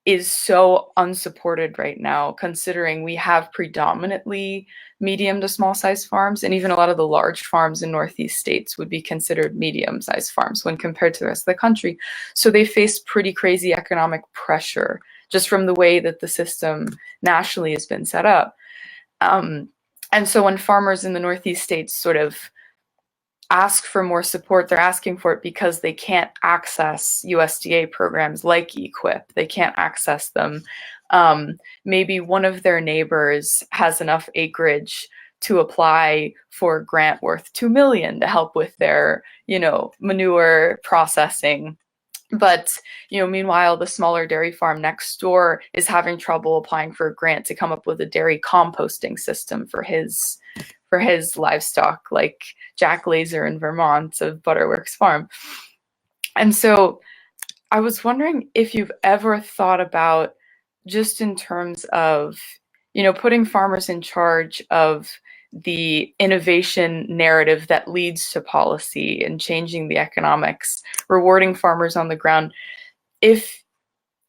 [SPEAKER 4] is so unsupported right now, considering we have predominantly medium to small size farms, and even a lot of the large farms in Northeast states would be considered medium sized farms when compared to the rest of the country. So they face pretty crazy economic pressure just from the way that the system nationally has been set up. And so when farmers in the Northeast states sort of ask for more support, they're asking for it because they can't access USDA programs like EQIP. They can't access them. Maybe one of their neighbors has enough acreage to apply for a grant worth $2 million to help with their, manure processing. But, meanwhile, the smaller dairy farm next door is having trouble applying for a grant to come up with a dairy composting system for his livestock, like Jack Laser in Vermont of Butterworks Farm. And so I was wondering if you've ever thought about, just in terms of, putting farmers in charge of the innovation narrative that leads to policy and changing the economics, rewarding farmers on the ground, if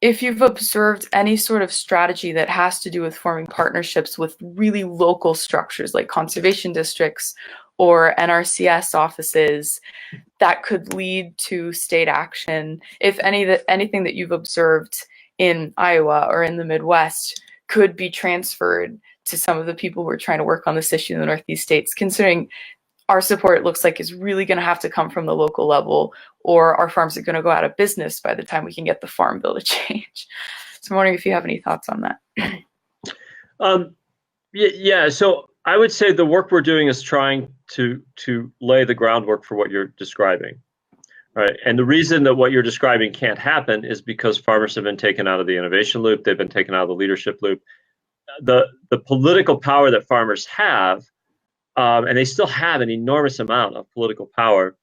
[SPEAKER 4] you've observed any sort of strategy that has to do with forming partnerships with really local structures like conservation districts or NRCS offices that could lead to state action, if anything that you've observed in Iowa or in the Midwest could be transferred to some of the people who are trying to work on this issue in the Northeast states, considering our support, it looks like, is really going to have to come from the local level, or our farms are going to go out of business by the time we can get the farm bill to change. So I'm wondering if you have any thoughts on that.
[SPEAKER 2] Yeah. So I would say the work we're doing is trying to lay the groundwork for what you're describing. Right. And the reason that what you're describing can't happen is because farmers have been taken out of the innovation loop. They've been taken out of the leadership loop. The political power that farmers have, and they still have an enormous amount of political power,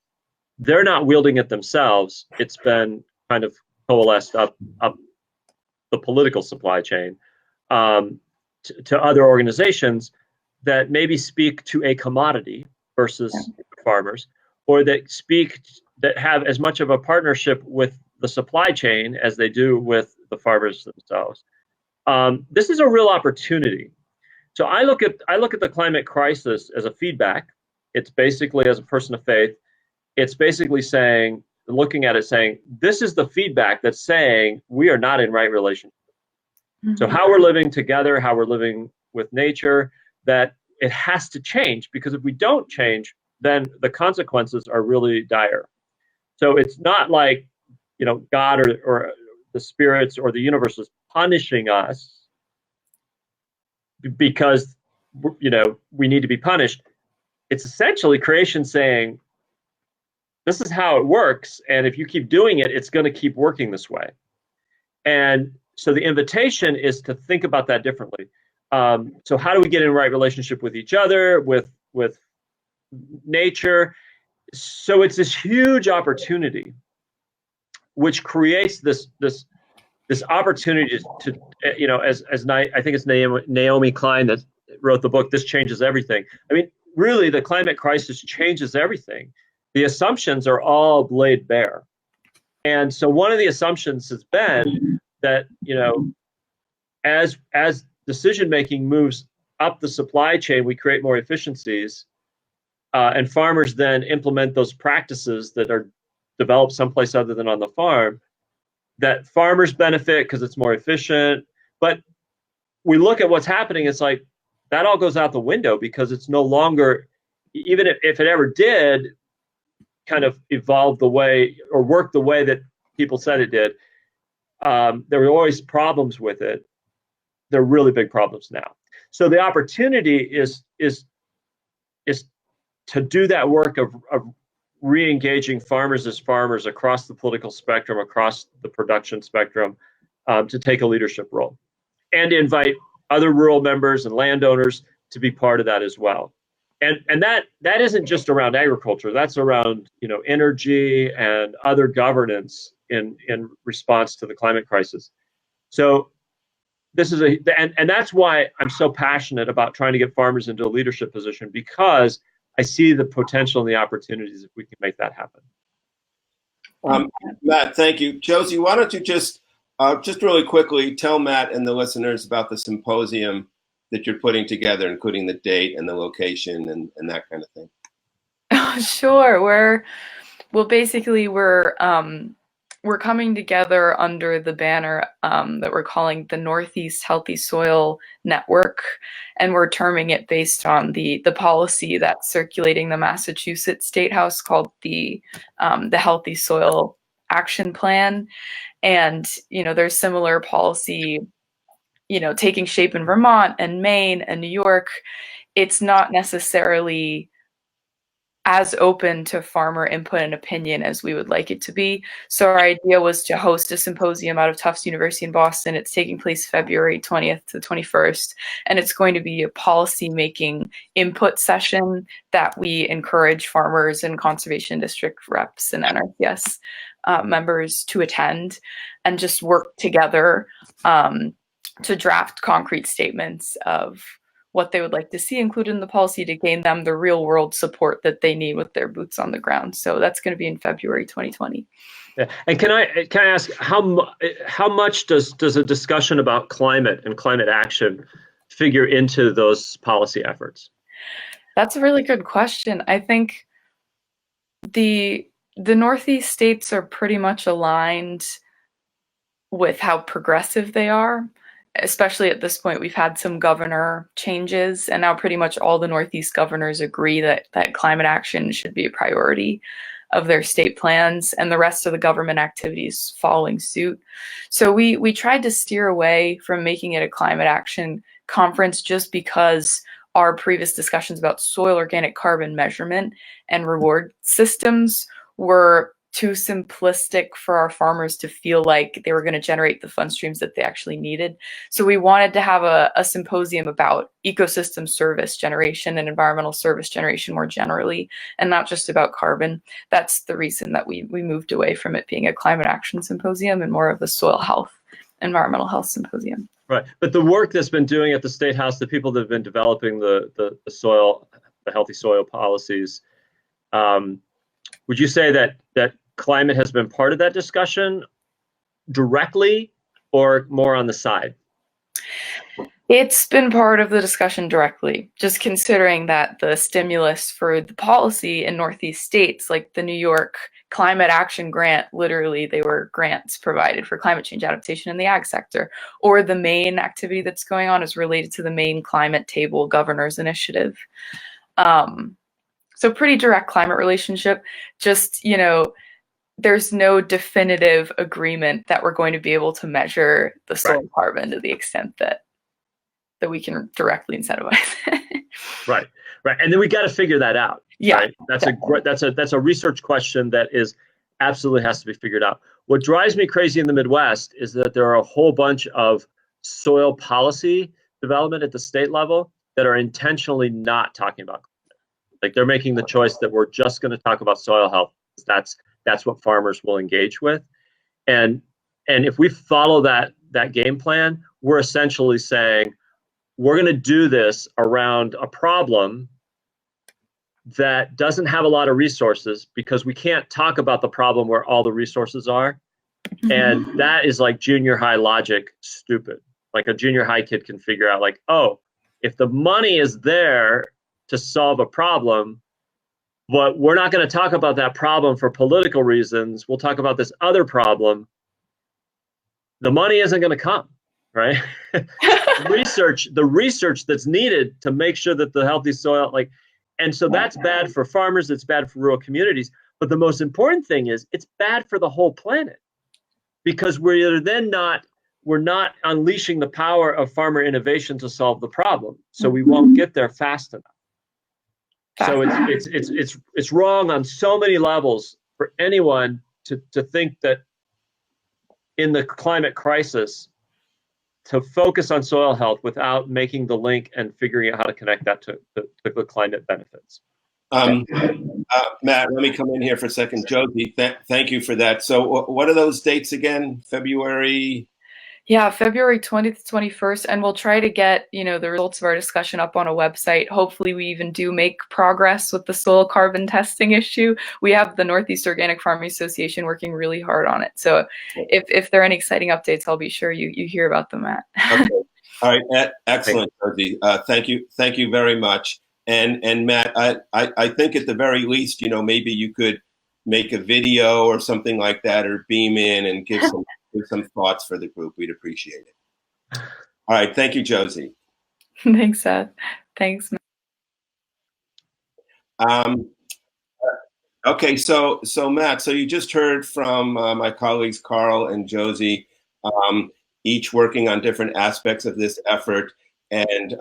[SPEAKER 2] they're not wielding it themselves. It's been kind of coalesced up the political supply chain. to other organizations that maybe speak to a commodity versus farmers, or that have as much of a partnership with the supply chain as they do with the farmers themselves. This is a real opportunity. So I look at the climate crisis as a feedback. It's basically, as a person of faith, it's basically looking at it saying, this is the feedback that's saying we are not in right relationship. Mm-hmm. So how we're living together, how we're living with nature, that it has to change, because if we don't change, then the consequences are really dire. So it's not like, God or the spirits or the universe is punishing us because, we need to be punished. It's essentially creation saying, this is how it works, and if you keep doing it, it's going to keep working this way. And so the invitation is to think about that differently. So how do we get in right relationship with each other, with nature? So it's this huge opportunity, which creates this opportunity to as I think it's Naomi Klein that wrote the book, This Changes Everything. I mean, really, the climate crisis changes everything. The assumptions are all laid bare. And so one of the assumptions has been that, as decision-making moves up the supply chain, we create more efficiencies, and farmers then implement those practices that are developed someplace other than on the farm, that farmers benefit because it's more efficient. But we look at what's happening, it's like that all goes out the window, because it's no longer, even if it ever did kind of evolve the way or work the way that people said it did, there were always problems with it. There are really big problems now. So the opportunity is to do that work of re-engaging farmers as farmers across the political spectrum, across the production spectrum, to take a leadership role, and invite other rural members and landowners to be part of that as well. And that isn't just around agriculture. That's around energy and other governance in response to the climate crisis. So this is and that's why I'm so passionate about trying to get farmers into a leadership position, because I see the potential and the opportunities if we can make that happen.
[SPEAKER 1] Matt, thank you. Josie, why don't you just really quickly tell Matt and the listeners about the symposium that you're putting together, including the date and the location and that kind of thing.
[SPEAKER 4] Sure. We're coming together under the banner that we're calling the Northeast Healthy Soil Network, and we're terming it based on the policy that's circulating the Massachusetts State House called the Healthy Soil Action Plan. And there's similar policy taking shape in Vermont and Maine and New York. It's not necessarily as open to farmer input and opinion as we would like it to be. So our idea was to host a symposium out of Tufts University in Boston. It's taking place February 20th to 21st, and it's going to be a policy-making input session that we encourage farmers and conservation district reps and NRCS members to attend and just work together to draft concrete statements of what they would like to see included in the policy to gain them the real world support that they need with their boots on the ground. So that's going to be in February 2020.
[SPEAKER 2] Yeah. And can I ask how much does a discussion about climate and climate action figure into those policy efforts?
[SPEAKER 4] That's a really good question. I think the Northeast states are pretty much aligned with how progressive they are. Especially at this point, we've had some governor changes, and now pretty much all the Northeast governors agree that climate action should be a priority of their state plans, and the rest of the government activities following suit. So we tried to steer away from making it a climate action conference just because our previous discussions about soil organic carbon measurement and reward systems were too simplistic for our farmers to feel like they were going to generate the fund streams that they actually needed. So we wanted to have a symposium about ecosystem service generation and environmental service generation more generally, and not just about carbon. That's the reason that we moved away from it being a climate action symposium and more of a soil health, environmental health symposium.
[SPEAKER 2] Right. But the work that's been doing at the State House, the people that have been developing the soil, the healthy soil policies, would you say that climate has been part of that discussion directly or more on the side?
[SPEAKER 4] It's been part of the discussion directly, just considering that the stimulus for the policy in Northeast states, like the New York Climate Action Grant, literally they were grants provided for climate change adaptation in the ag sector, or the main activity that's going on is related to the Maine Climate Table Governor's Initiative. So pretty direct climate relationship, just, you know, there's no definitive agreement that we're going to be able to measure the soil carbon to the extent that we can directly incentivize it.
[SPEAKER 2] Right. And then we got to figure that out.
[SPEAKER 4] Yeah.
[SPEAKER 2] Right? That's a research question that absolutely has to be figured out. What drives me crazy in the Midwest is that there are a whole bunch of soil policy development at the state level that are intentionally not talking about climate. Like they're making the choice that we're just going to talk about soil health. That's what farmers will engage with. And if we follow that game plan, we're essentially saying, we're going to do this around a problem that doesn't have a lot of resources because we can't talk about the problem where all the resources are. And that is like junior high logic stupid. Like a junior high kid can figure out like, oh, if the money is there to solve a problem, but we're not going to talk about that problem for political reasons, we'll talk about this other problem, the money isn't going to come. Right? the research that's needed to make sure that the healthy soil, and so that's bad for farmers, it's bad for rural communities. But the most important thing is it's bad for the whole planet because we're not unleashing the power of farmer innovation to solve the problem. So we won't get there fast enough. So it's wrong on so many levels for anyone to think that in the climate crisis, to focus on soil health without making the link and figuring out how to connect that to the climate benefits.
[SPEAKER 1] Matt, let me come in here for a second. Josie, thank you for that. So what are those dates again? February?
[SPEAKER 4] Yeah, February 20th to 21st, and we'll try to get, the results of our discussion up on a website. Hopefully we even do make progress with the soil carbon testing issue. We have the Northeast Organic Farming Association working really hard on it. So if there are any exciting updates, I'll be sure you hear about them, Matt.
[SPEAKER 1] Okay. All right, excellent, Josie. Thank you very much. And Matt, I think at the very least, maybe you could make a video or something like that, or beam in and give some thoughts for the group. We'd appreciate it. All right. Thank you, Josie.
[SPEAKER 4] Thanks, Seth. Thanks,
[SPEAKER 1] Matt. Okay. So Matt, so you just heard from my colleagues, Carl and Josie, each working on different aspects of this effort. And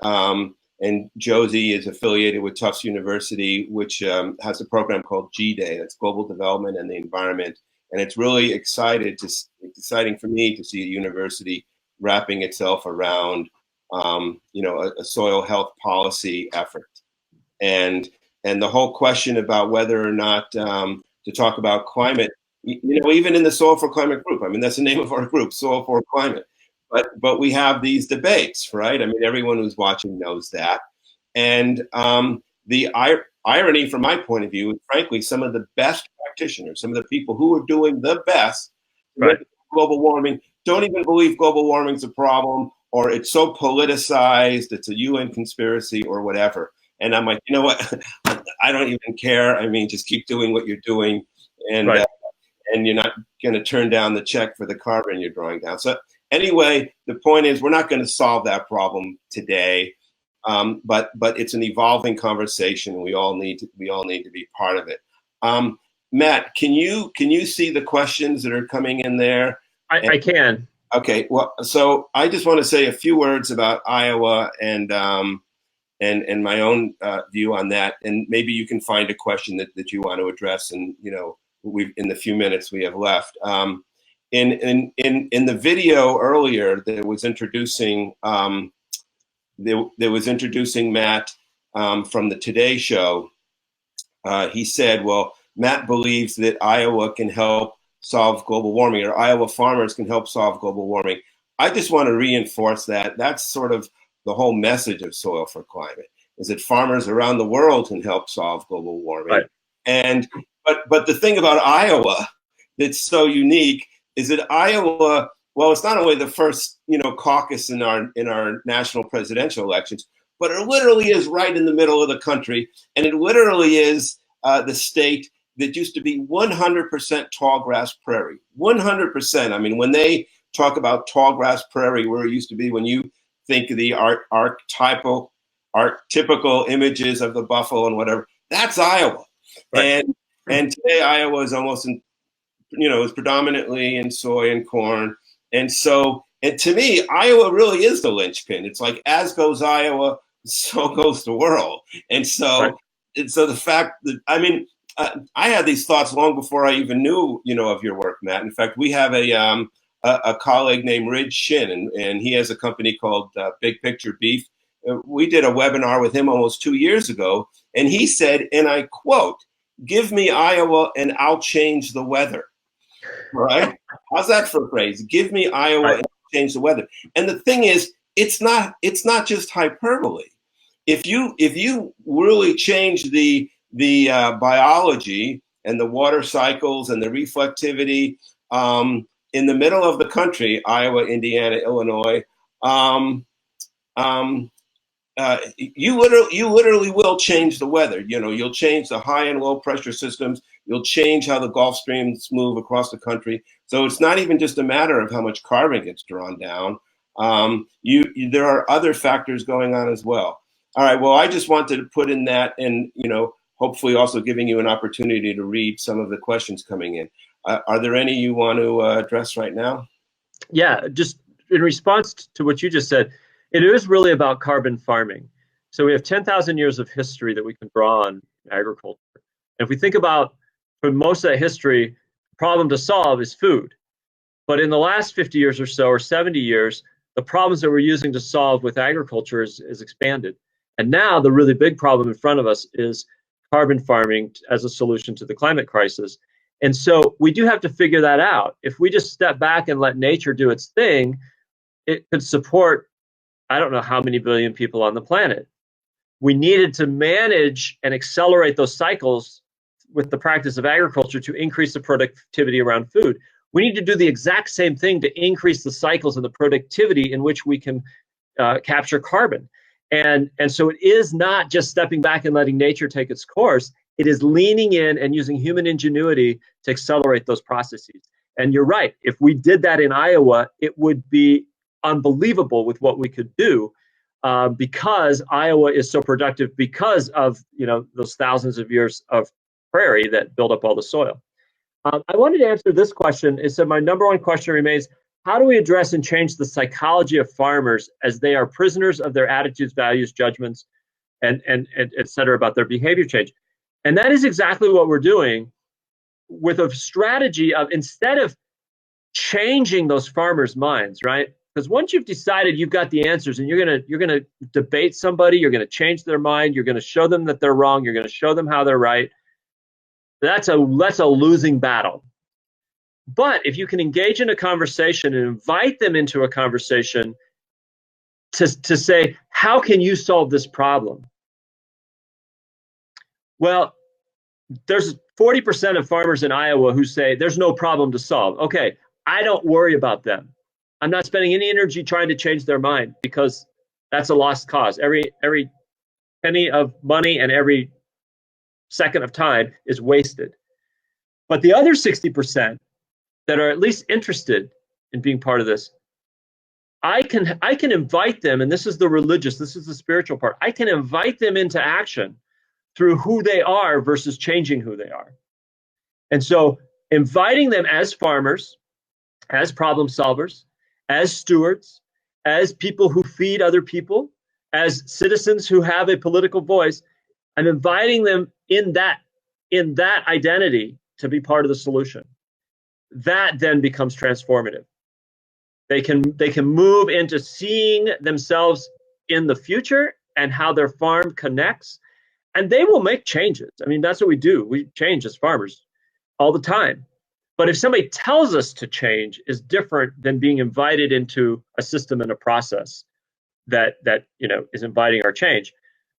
[SPEAKER 1] Josie is affiliated with Tufts University, which has a program called G-Day. That's Global Development and the Environment. And it's really exciting for me to see a university wrapping itself around, a soil health policy effort. And the whole question about whether or not to talk about climate, even in the Soil for Climate group, I mean, that's the name of our group, Soil for Climate. But we have these debates, right? I mean, everyone who's watching knows that. And the irony from my point of view is, frankly, some of the best practitioners, some of the people who are doing the best with global warming, don't even believe global warming's a problem, or it's so politicized, it's a UN conspiracy or whatever. And I'm like, you know what? I don't even care. I mean, just keep doing what you're doing. And you're not going to turn down the check for the carbon you're drawing down. So anyway, the point is, we're not going to solve that problem today. But it's an evolving conversation. We all need to be part of it. Matt, can you see the questions that are coming in there?
[SPEAKER 2] I can.
[SPEAKER 1] Okay. Well, so I just want to say a few words about Iowa and my own view on that, and maybe you can find a question that you want to address. And in the few minutes we have left. In the video earlier, there was introducing Matt from the Today Show. He said, well, Matt believes that Iowa can help solve global warming, or Iowa farmers can help solve global warming. I just want to reinforce that. That's sort of the whole message of Soil for Climate, is that farmers around the world can help solve global warming.
[SPEAKER 2] Right.
[SPEAKER 1] And but the thing about Iowa that's so unique is that Iowa, well, it's not only the first, caucus in our national presidential elections, but it literally is right in the middle of the country, and it literally is the state that used to be 100% tall grass prairie. 100%. I mean, when they talk about tall grass prairie, where it used to be, when you think of the archetypical images of the buffalo and whatever, that's Iowa.
[SPEAKER 2] Right.
[SPEAKER 1] And today Iowa is almost is predominantly in soy and corn. And to me, Iowa really is the linchpin. It's like, as goes Iowa, so goes the world. And so,
[SPEAKER 2] Right.
[SPEAKER 1] and so the fact that, I had these thoughts long before I even knew, of your work, Matt. In fact, we have a colleague named Ridge Shin, and he has a company called Big Picture Beef. We did a webinar with him almost 2 years ago, and he said, and I quote, "Give me Iowa and I'll change the weather." Right? How's that for a phrase? Give me Iowa
[SPEAKER 2] Right.
[SPEAKER 1] and I'll change the weather. And the thing is, it's not just hyperbole. If you really change the biology and the water cycles and the reflectivity in the middle of the country, Iowa, Indiana, Illinois, you literally will change the weather. You'll change the high and low pressure systems. You'll change how the Gulf Streams move across the country. So it's not even just a matter of how much carbon gets drawn down. There are other factors going on as well. All right. Well, I just wanted to put in that, and hopefully also giving you an opportunity to read some of the questions coming in. Are there any you want to address right now?
[SPEAKER 2] Yeah, just in response to what you just said, it is really about carbon farming. So we have 10,000 years of history that we can draw on in agriculture. And if we think about, for most of that history, the problem to solve is food. But in the last 50 years or so, or 70 years, the problems that we're using to solve with agriculture is expanded. And now the really big problem in front of us is carbon farming as a solution to the climate crisis. And so we do have to figure that out. If we just step back and let nature do its thing, it could support, I don't know how many billion people on the planet. We needed to manage and accelerate those cycles with the practice of agriculture to increase the productivity around food. We need to do the exact same thing to increase the cycles and the productivity in which we can capture carbon. And so it is not just stepping back and letting nature take its course. It is leaning in and using human ingenuity to accelerate those processes. And you're right. If we did that in Iowa, it would be unbelievable with what we could do, because Iowa is so productive because of those thousands of years of prairie that build up all the soil. I wanted to answer this question. It said, my number one question remains, how do we address and change the psychology of farmers as they are prisoners of their attitudes, values, judgments, and et cetera, about their behavior change? And that is exactly what we're doing with a strategy of, instead of changing those farmers' minds, right? Because once you've decided you've got the answers and you're gonna debate somebody, you're gonna change their mind, you're gonna show them that they're wrong, you're gonna show them how they're right. That's a losing battle. But if you can engage in a conversation and invite them into a conversation to say, how can you solve this problem? Well, there's 40% of farmers in Iowa who say there's no problem to solve. Okay, I don't worry about them. I'm not spending any energy trying to change their mind, because that's a lost cause. Every penny of money and every second of time is wasted. But the other 60% that are at least interested in being part of this, I can invite them, and this is the religious, this is the spiritual part. I can invite them into action through who they are versus changing who they are. And so inviting them as farmers, as problem solvers, as stewards, as people who feed other people, as citizens who have a political voice, I'm inviting them in that identity to be part of the solution. That then becomes transformative. They can move into seeing themselves in the future and how their farm connects, and they will make changes. I mean, that's what we do. We change as farmers all the time. But if somebody tells us to change, is different than being invited into a system and a process that is inviting our change.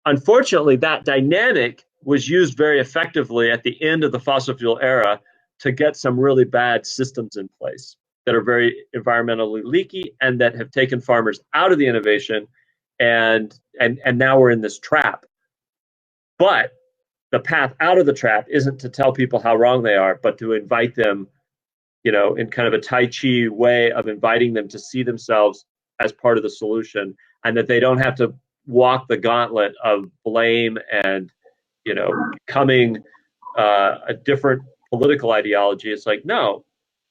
[SPEAKER 2] Unfortunately, that dynamic was used very effectively at the end of the fossil fuel era to get some really bad systems in place that are very environmentally leaky and that have taken farmers out of the innovation, and now we're in this trap. But the path out of the trap isn't to tell people how wrong they are, but to invite them, in kind of a Tai Chi way of inviting them to see themselves as part of the solution, and that they don't have to walk the gauntlet of blame and, becoming a different political ideology. It's like, no,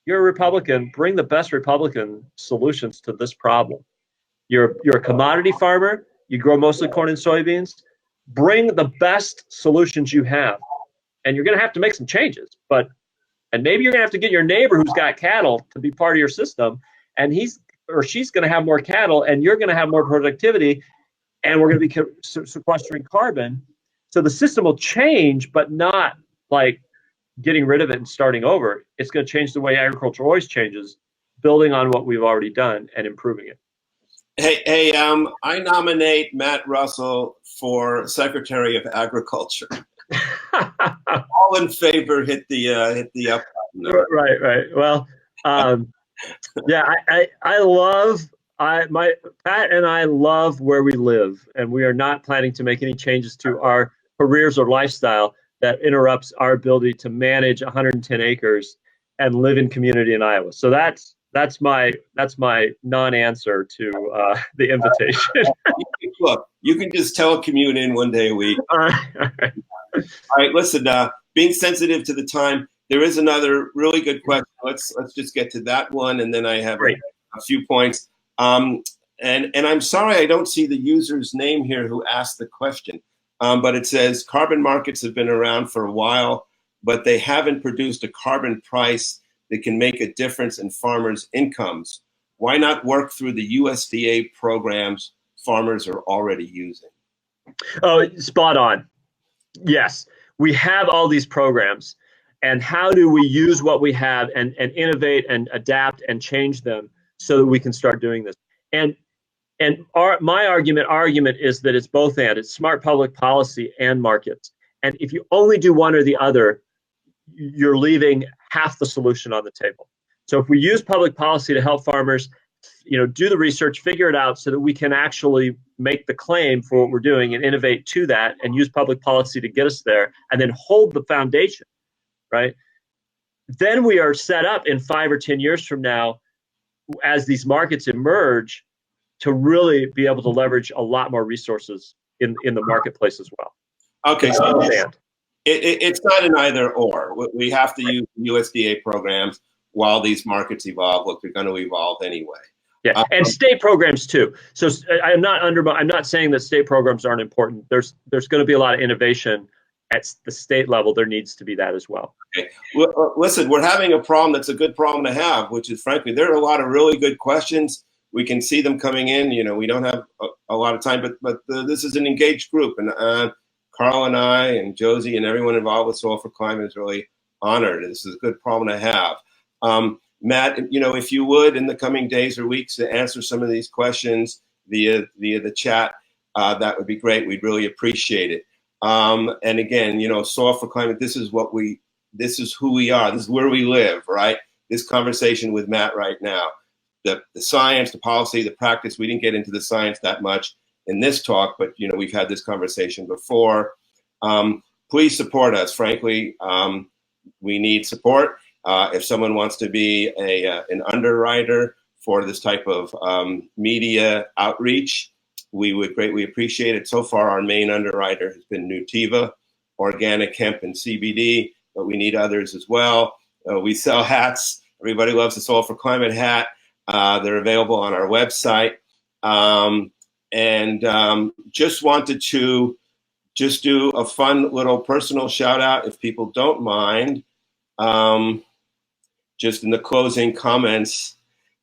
[SPEAKER 2] you're a Republican, bring the best Republican solutions to this problem. You're a commodity farmer, you grow mostly corn and soybeans, bring the best solutions you have. And you're going to have to make some changes, and maybe you're going to have to get your neighbor who's got cattle to be part of your system, and he's or she's going to have more cattle, and you're going to have more productivity, and we're going to be sequestering carbon. So the system will change, but not like getting rid of it and starting over. It's going to change the way agriculture always changes, building on what we've already done and improving it.
[SPEAKER 1] Hey, I nominate Matt Russell for Secretary of Agriculture. All in favor, hit the up button.
[SPEAKER 2] Right. Well, yeah, I love Pat and I love where we live, and we are not planning to make any changes to our careers or lifestyle that interrupts our ability to manage 110 acres and live in community in Iowa. So that's my non-answer to the invitation.
[SPEAKER 1] Look, you can just telecommute in one day a week.
[SPEAKER 2] All right.
[SPEAKER 1] All right, listen, being sensitive to the time, there is another really good question. Let's just get to that one, and then I have a few points. And I'm sorry I don't see the user's name here who asked the question, but it says carbon markets have been around for a while, but they haven't produced a carbon price that can make a difference in farmers' incomes. Why not work through the USDA programs farmers are already using?
[SPEAKER 2] Oh, spot on. Yes, we have all these programs, and how do we use what we have and innovate and adapt and change them so that we can start doing this? And my argument is that it's both and. It's smart public policy and markets. And if you only do one or the other, you're leaving half the solution on the table. So if we use public policy to help farmers, do the research, figure it out so that we can actually make the claim for what we're doing and innovate to that, and use public policy to get us there, and then hold the foundation, right? Then we are set up in 5 or 10 years from now, as these markets emerge, to really be able to leverage a lot more resources in the marketplace as well.
[SPEAKER 1] Okay, so it's not an either or. We have to use USDA programs while these markets evolve. Look, they're going to evolve anyway.
[SPEAKER 2] Yeah, and state programs too. So I'm not saying that state programs aren't important. There's going to be a lot of innovation at the state level. There needs to be that as well.
[SPEAKER 1] Okay. Well, listen, we're having a problem that's a good problem to have, which is, frankly, there are a lot of really good questions. We can see them coming in. We don't have a lot of time, but this is an engaged group, and Carl and I and Josie and everyone involved with Soil for Climate is really honored. This is a good problem to have. Matt, if you would, in the coming days or weeks, to answer some of these questions via the chat, that would be great. We'd really appreciate it. And again, Soil for Climate, this is who we are. This is where we live, right? This conversation with Matt right now, the science, the policy, the practice. We didn't get into the science that much in this talk, but we've had this conversation before. Please support us. Frankly, we need support. If someone wants to be an underwriter for this type of media outreach, we would greatly appreciate it. So far, our main underwriter has been Nutiva, organic hemp and CBD, but we need others as well. We sell hats. Everybody loves the Soil for Climate hat. They're available on our website. And just wanted to do a fun little personal shout out, if people don't mind. Just in the closing comments,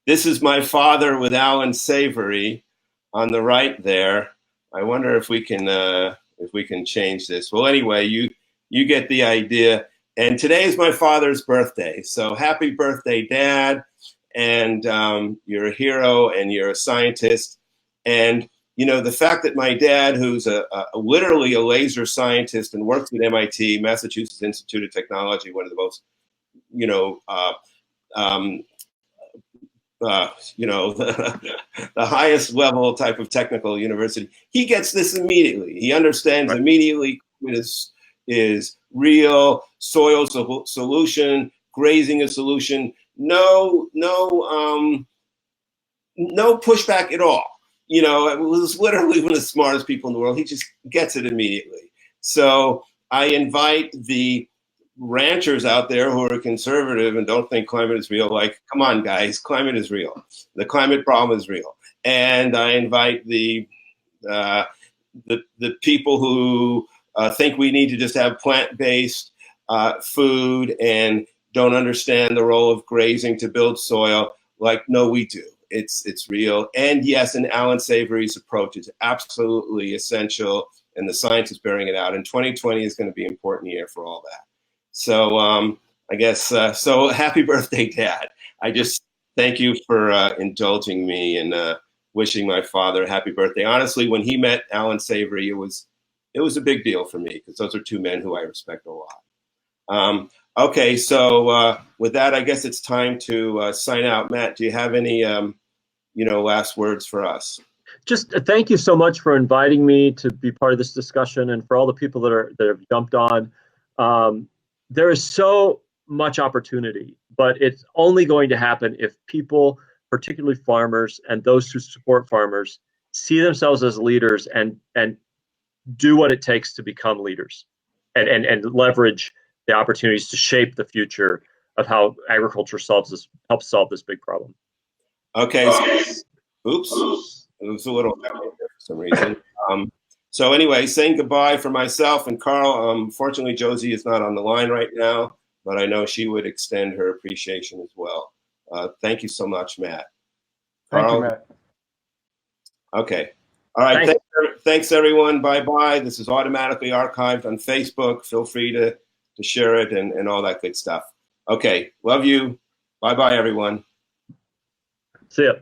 [SPEAKER 1] this is my father with Alan Savory on the right there. I wonder if we can change this. Well, anyway, you get the idea. And today is my father's birthday. So happy birthday, Dad. And you're a hero and you're a scientist. And, you know, the fact that my dad, who's literally a laser scientist and works at MIT, Massachusetts Institute of Technology, one of the most, you know, the highest level type of technical university, he gets this immediately. He understands immediately is real, soil solution, grazing a solution. No pushback at all. You know, it was literally one of the smartest people in the world. He just gets it immediately. So I invite the ranchers out there who are conservative and don't think climate is real, like, come on, guys, climate is real. The climate problem is real. And I invite the people who think we need to just have plant-based food and don't understand the role of grazing to build soil, like, no, we do. It's real. And yes, and Alan Savory's approach is absolutely essential, and the science is bearing it out. And 2020 is going to be an important year for all that. So I guess, so happy birthday, Dad. I just thank you for indulging me and wishing my father a happy birthday. Honestly, when he met Alan Savory, it was a big deal for me because those are two men who I respect a lot. Okay, so with that, I guess it's time to sign out. Matt, do you have any last words for us?
[SPEAKER 2] Just thank you so much for inviting me to be part of this discussion, and for all the people that have jumped on. There is so much opportunity, but it's only going to happen if people, particularly farmers and those who support farmers, see themselves as leaders and do what it takes to become leaders and leverage the opportunities to shape the future of how agriculture helps solve this big problem.
[SPEAKER 1] Okay. Oops. It was a little for some reason. So anyway, saying goodbye for myself and Carl. Unfortunately, Josie is not on the line right now, but I know she would extend her appreciation as well. Thank you so much, Matt.
[SPEAKER 3] Thank
[SPEAKER 1] Carl?
[SPEAKER 3] you, Matt.
[SPEAKER 1] Okay. All right. Thanks, everyone. Bye-bye. This is automatically archived on Facebook. Feel free to share it and all that good stuff. Okay. Love you. Bye-bye, everyone.
[SPEAKER 2] See ya.